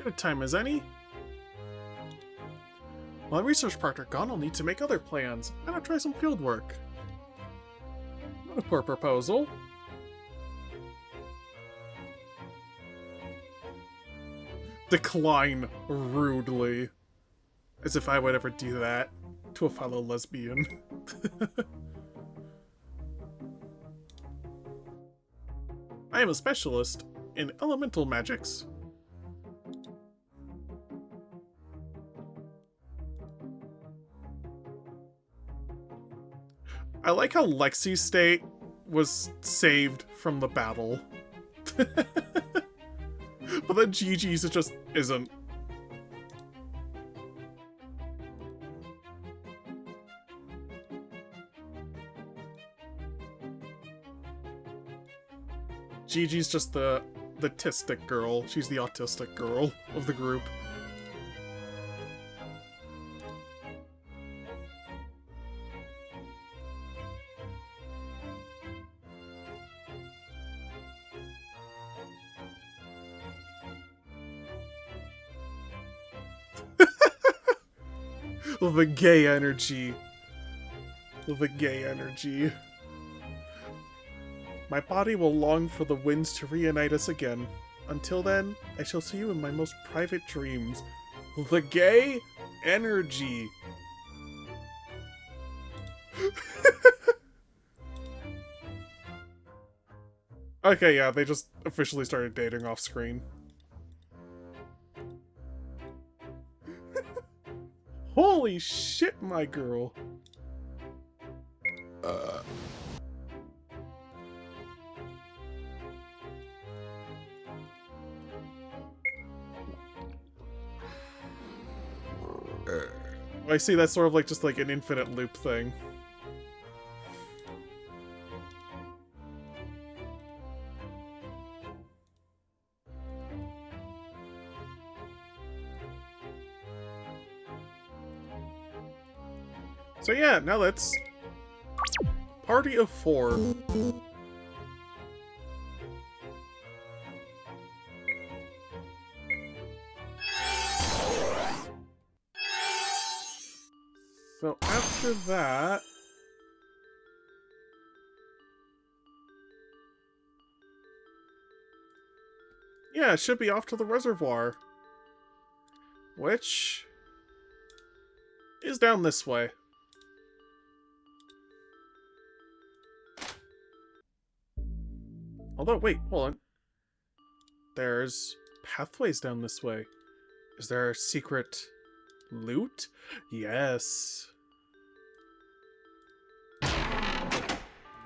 Good time as any. While my research partner gone, I'll need to make other plans, and I'll try some field work. What a poor proposal. Decline rudely. As if I would ever do that to a fellow lesbian. I am a specialist in elemental magics. I like how Lexi's state was saved from the battle. But then Gigi's just isn't. Gigi's just the autistic girl. She's the autistic girl of the group. The gay energy. The gay energy. My body will long for the winds to reunite us again. Until then, I shall see you in my most private dreams. The gay energy. Okay, yeah, they just officially started dating off screen. Holy shit, my girl. I see that's sort of like just like an infinite loop thing. So yeah, now let's party of 4. So after that, yeah, it should be off to the reservoir, which is down this way. Although, wait, hold on. There's pathways down this way. Is there a secret loot? Yes.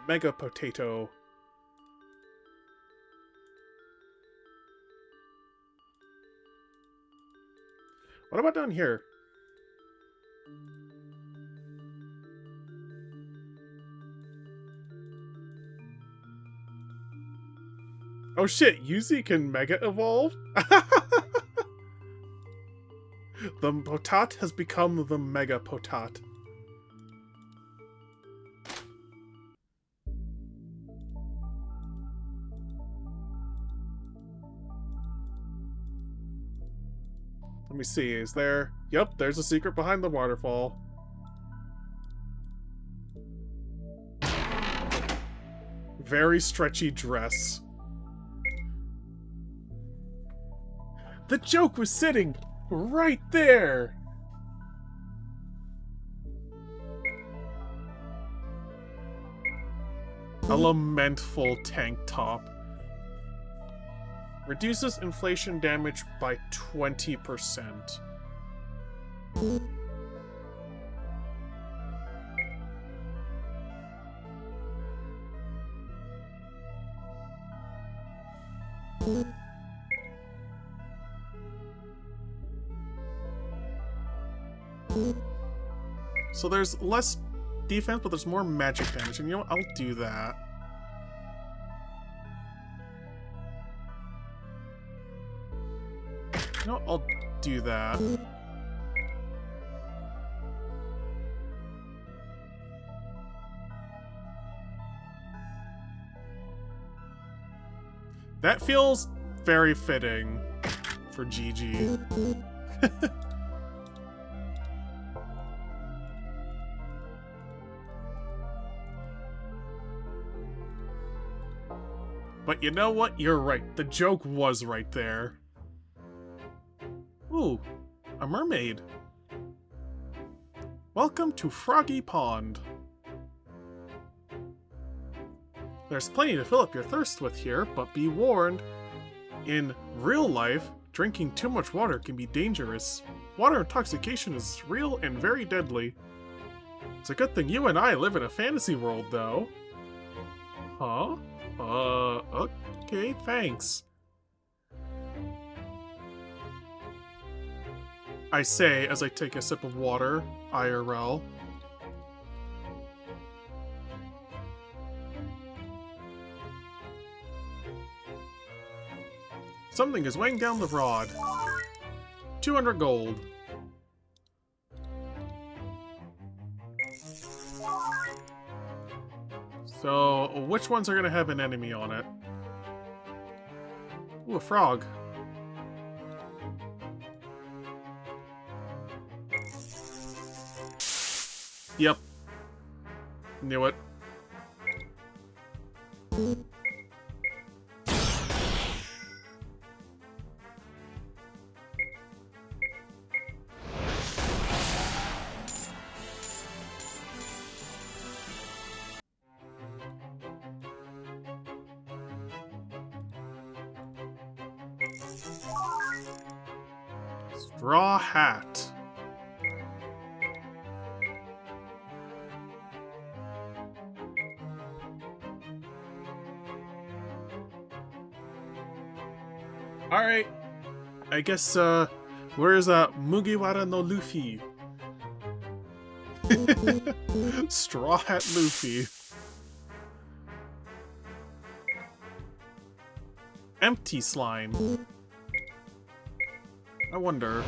Mega potato. What about down here? Oh shit, Yuzi can Mega Evolve? The Potat has become the Mega Potat. Let me see, is there... Yep, there's a secret behind the waterfall. Very stretchy dress. The joke was sitting right there! A lamentful tank top. Reduces inflation damage by 20%. So there's less defense, but there's more magic damage, and you know what? I'll do that. You know what? I'll do that. That feels very fitting for Gigi. But you know what? You're right. The joke was right there. Ooh, a mermaid. Welcome to Froggy Pond. There's plenty to fill up your thirst with here, but be warned. In real life, drinking too much water can be dangerous. Water intoxication is real and very deadly. It's a good thing you and I live in a fantasy world, though. Huh? Okay, thanks. I say as I take a sip of water, IRL. Something is weighing down the rod. 200 gold. So, which ones are gonna have an enemy on it? Ooh, a frog. Yep. Knew it. Straw hat. Alright. I guess, where's, Mugiwara no Luffy? Straw Hat Luffy. Empty slime. I wonder.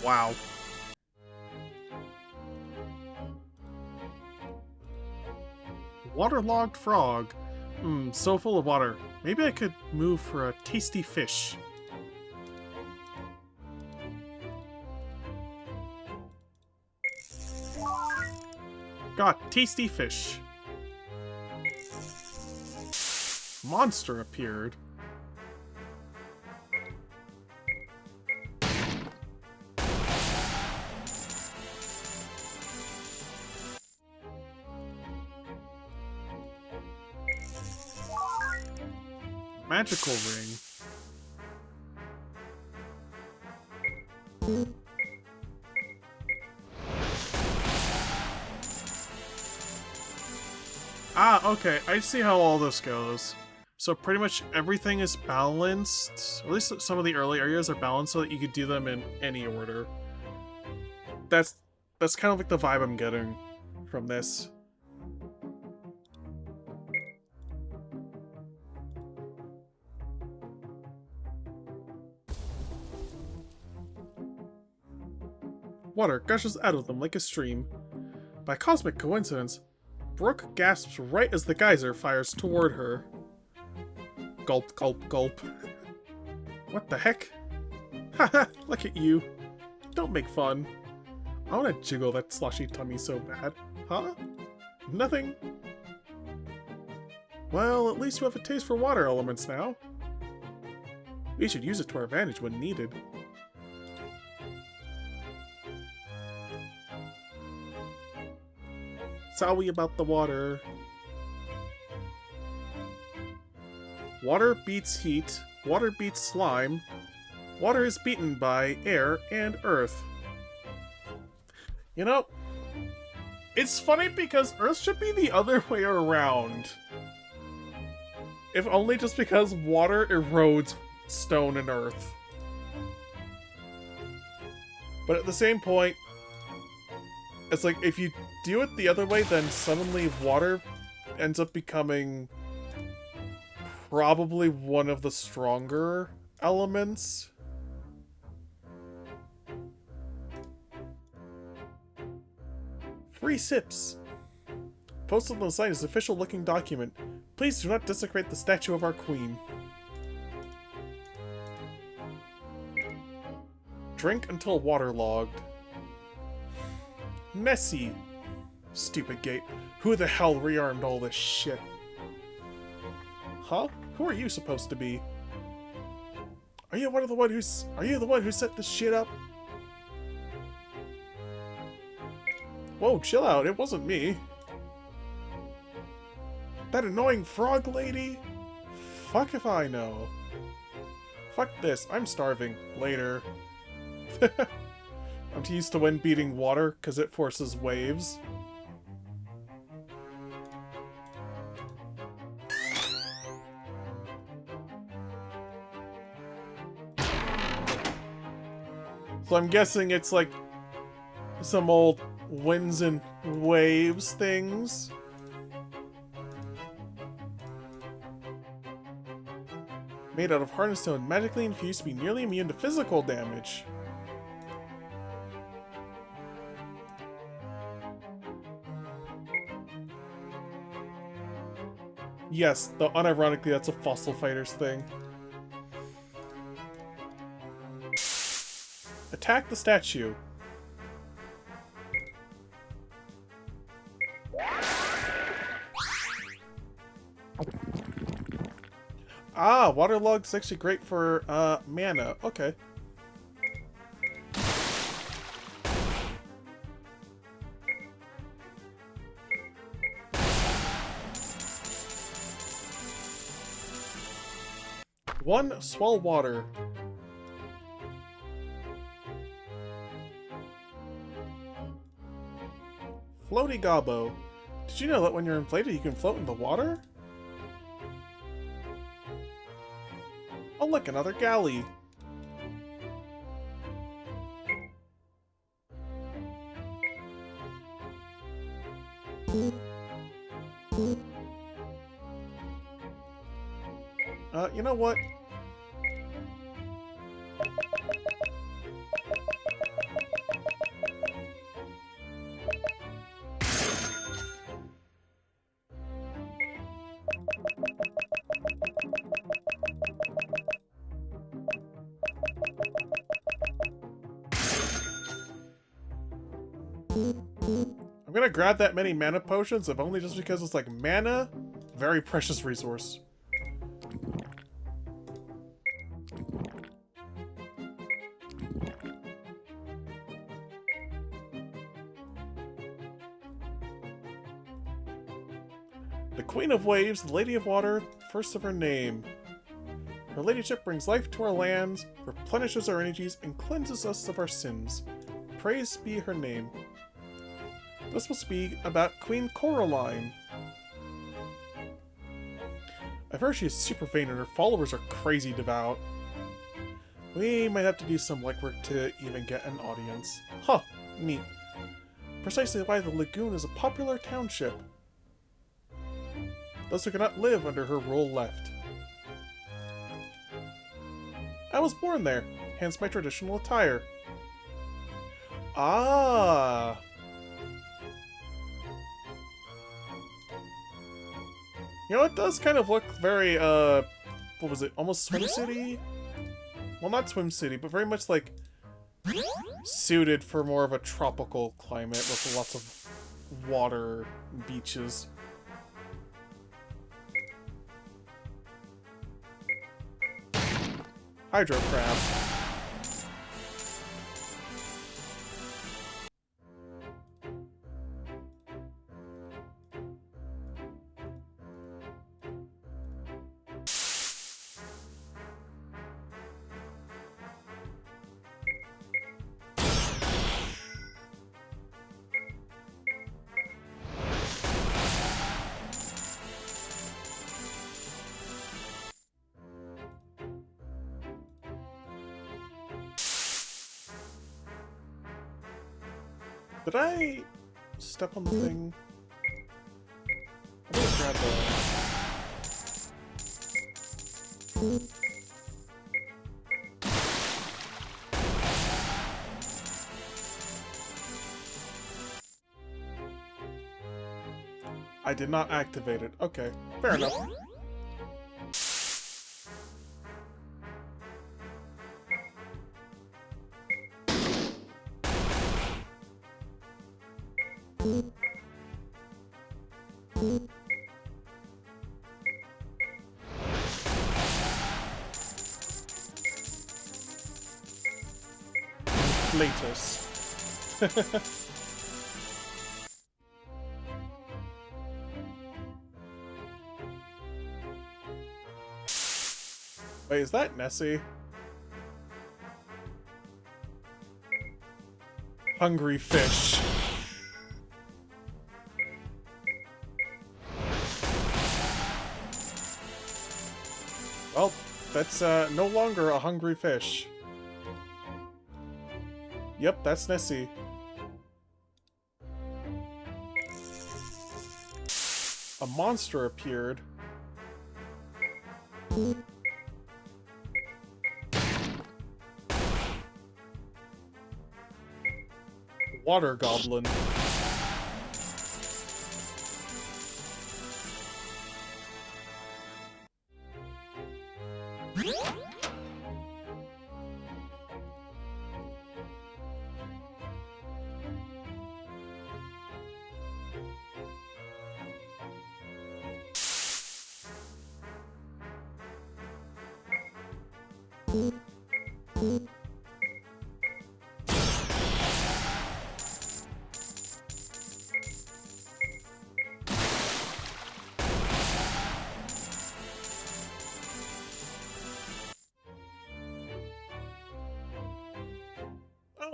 Wow. Waterlogged frog. So full of water. Maybe I could move for a tasty fish. Got tasty fish. Monster appeared. Magical ring. Ah, okay, I see how all this goes. So pretty much everything is balanced, at least some of the early areas are balanced so that you could do them in any order. That's kind of like the vibe I'm getting from this. Water gushes out of them like a stream. By cosmic coincidence, Brooke gasps right as the geyser fires toward her. Gulp, gulp, gulp. What the heck? Haha, look at you. Don't make fun. I want to jiggle that sloshy tummy so bad. Huh? Nothing? Well, at least you have a taste for water elements now. We should use it to our advantage when needed. Sorry about the water. Water beats heat. Water beats slime. Water is beaten by air and earth. You know, it's funny because earth should be the other way around. If only just because water erodes stone and earth. But at the same point, it's like, if you do it the other way, then suddenly water ends up becoming probably one of the stronger elements. Free sips. Posted on the site is official-looking document. Please do not desecrate the statue of our queen. Drink until waterlogged. Messy. Stupid gate. Who the hell rearmed all this shit? Huh? Who are you supposed to be? Are you the one who set this shit up? Whoa, chill out. It wasn't me. That annoying frog lady? Fuck if I know. Fuck this. I'm starving. Later. I'm too used to wind beating water because it forces waves. So I'm guessing it's like some old winds and waves things. Made out of hardened stone, magically infused to be nearly immune to physical damage. Yes, though unironically that's a Fossil Fighters thing. Attack the statue. Ah, waterlog's actually great for mana. Okay. One swell water. Floaty Gobbo. Did you know that when you're inflated, you can float in the water? Oh, look, another galley. You know what? I'm gonna grab that many mana potions, if only just because it's like mana, very precious resource. The Queen of Waves, the Lady of Water, first of her name. Her ladyship brings life to our lands, replenishes our energies, and cleanses us of our sins. Praise be her name. This must be about Queen Coraline. I've heard she is super vain and her followers are crazy devout. We might have to do some legwork to even get an audience. Huh, neat. Precisely why the lagoon is a popular township. Those who cannot live under her rule left. I was born there, hence my traditional attire. Ah! You know, it does kind of look very, what was it, almost Swim City? Well, not Swim City, but very much like suited for more of a tropical climate with lots of water and beaches. Hydro Crab. Did I step on the thing? I didn't grab the... I did not activate it. Okay, fair enough. Latest. Wait, is that Nessie? Hungry fish. Well, that's no longer a hungry fish. Yep, that's Nessie. A monster appeared. Water goblin.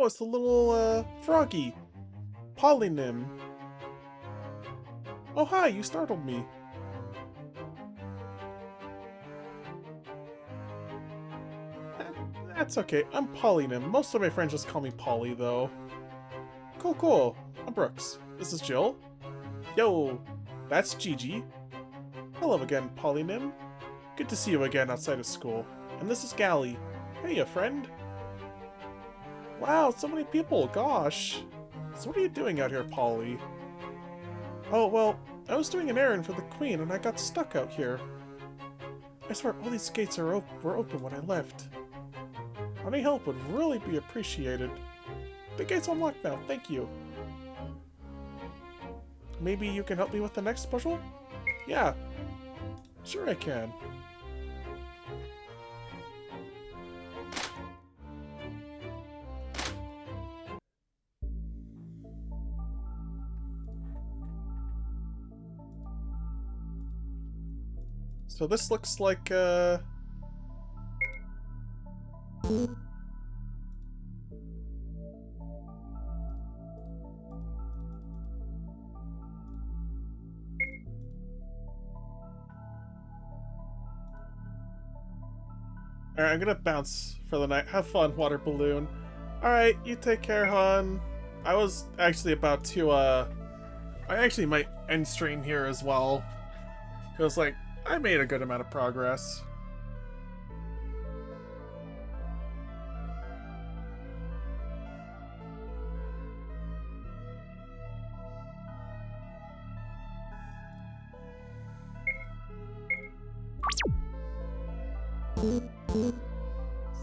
Oh, it's the little, froggy. Polynym. Oh, hi, you startled me. That's okay, I'm Polynym. Most of my friends just call me Polly, though. Cool, cool. I'm Brooks. This is Jill. Yo, that's Gigi. Hello again, Polynym. Good to see you again outside of school. And this is Gally. Hey, a friend. Wow, so many people, gosh. So what are you doing out here, Polly? Oh, well, I was doing an errand for the Queen and I got stuck out here. I swear all these gates were open when I left. Any help would really be appreciated. The gate's unlocked now, thank you. Maybe you can help me with the next puzzle? Yeah, sure I can. So this looks like, Alright, I'm gonna bounce for the night. Have fun, water balloon. Alright, you take care, hon. I was actually about to, I actually might end stream here as well. Because, like, I made a good amount of progress.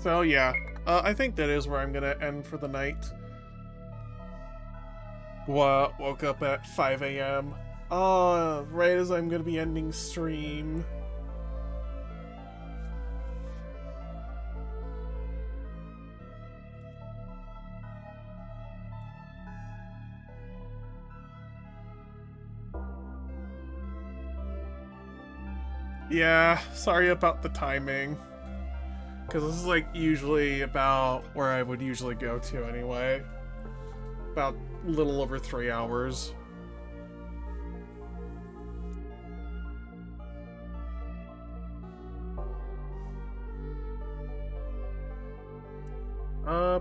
So yeah, I think that is where I'm gonna end for the night. Woke up at 5 a.m. Right as I'm gonna be ending stream. Yeah, sorry about the timing. Because this is like usually about where I would usually go to anyway. About a little over 3 hours.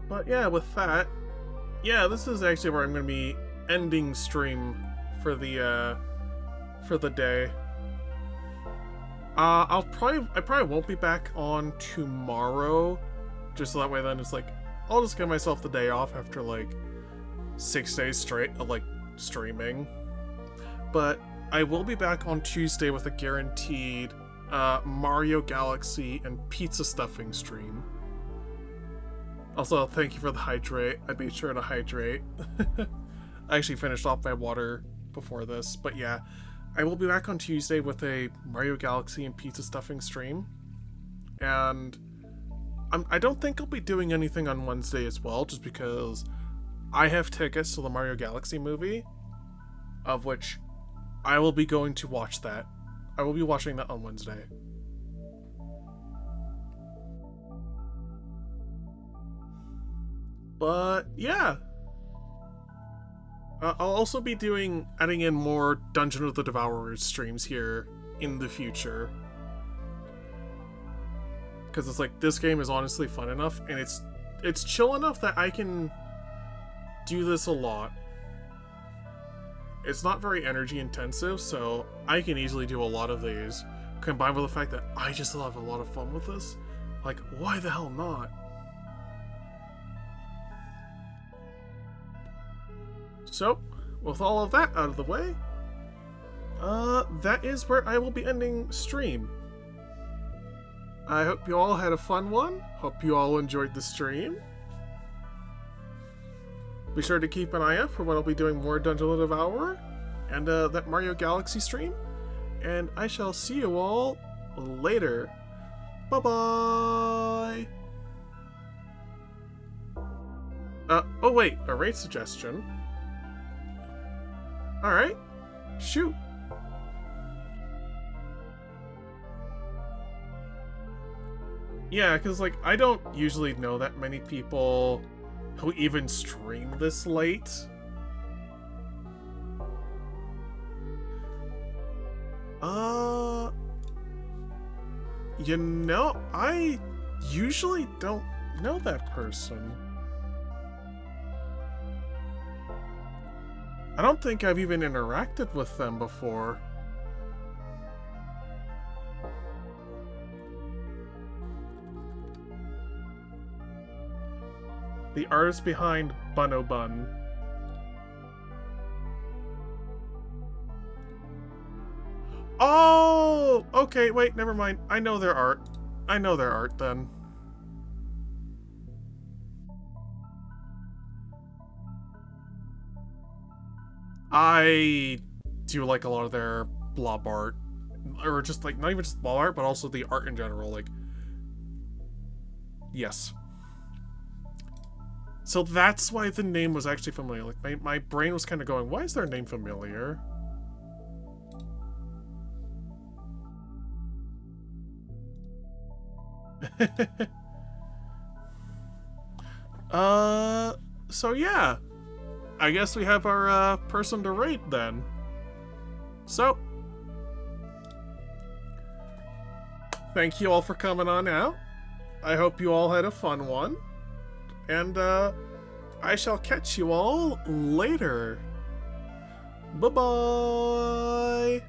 But yeah, with that, yeah, this is actually where I'm gonna be ending stream for the day. I probably won't be back on tomorrow, just so that way then it's like, I'll just give myself the day off after like 6 days straight of like streaming. But I will be back on Tuesday with a guaranteed Mario Galaxy and pizza stuffing stream. Also, thank you for the hydrate. I made sure to hydrate. I actually finished off my water before this, but yeah. I will be back on Tuesday with a Mario Galaxy and pizza stuffing stream. And I don't think I'll be doing anything on Wednesday as well, just because I have tickets to the Mario Galaxy movie, of which I will be going to watch that. I will be watching that on Wednesday. But yeah. I'll also be adding in more Dungeon of the Devourer streams here in the future. Because it's like, this game is honestly fun enough, and it's chill enough that I can do this a lot. It's not very energy intensive, so I can easily do a lot of these. Combined with the fact that I just have a lot of fun with this. Like, why the hell not? So, with all of that out of the way, that is where I will be ending stream. I hope you all had a fun one. Hope you all enjoyed the stream. Be sure to keep an eye out for when I'll be doing more Dungeon of the Devourer and that Mario Galaxy stream. And I shall see you all later. Bye-bye! Oh wait, a raid suggestion. Alright, shoot. Yeah, because, like, I don't usually know that many people who even stream this late. You know, I usually don't know that person. I don't think I've even interacted with them before. The artist behind Bunno Bun. Oh! Okay, wait, never mind. I know their art. I know their art, then. I do like a lot of their blob art. Or just, like, not even just blob art, but also the art in general. Like, yes. So that's why the name was actually familiar. Like, my brain was kind of going, why is their name familiar? So yeah. I guess we have our, person to rate then. So, thank you all for coming on out. I hope you all had a fun one. And, I shall catch you all later. Bye-bye!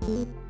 You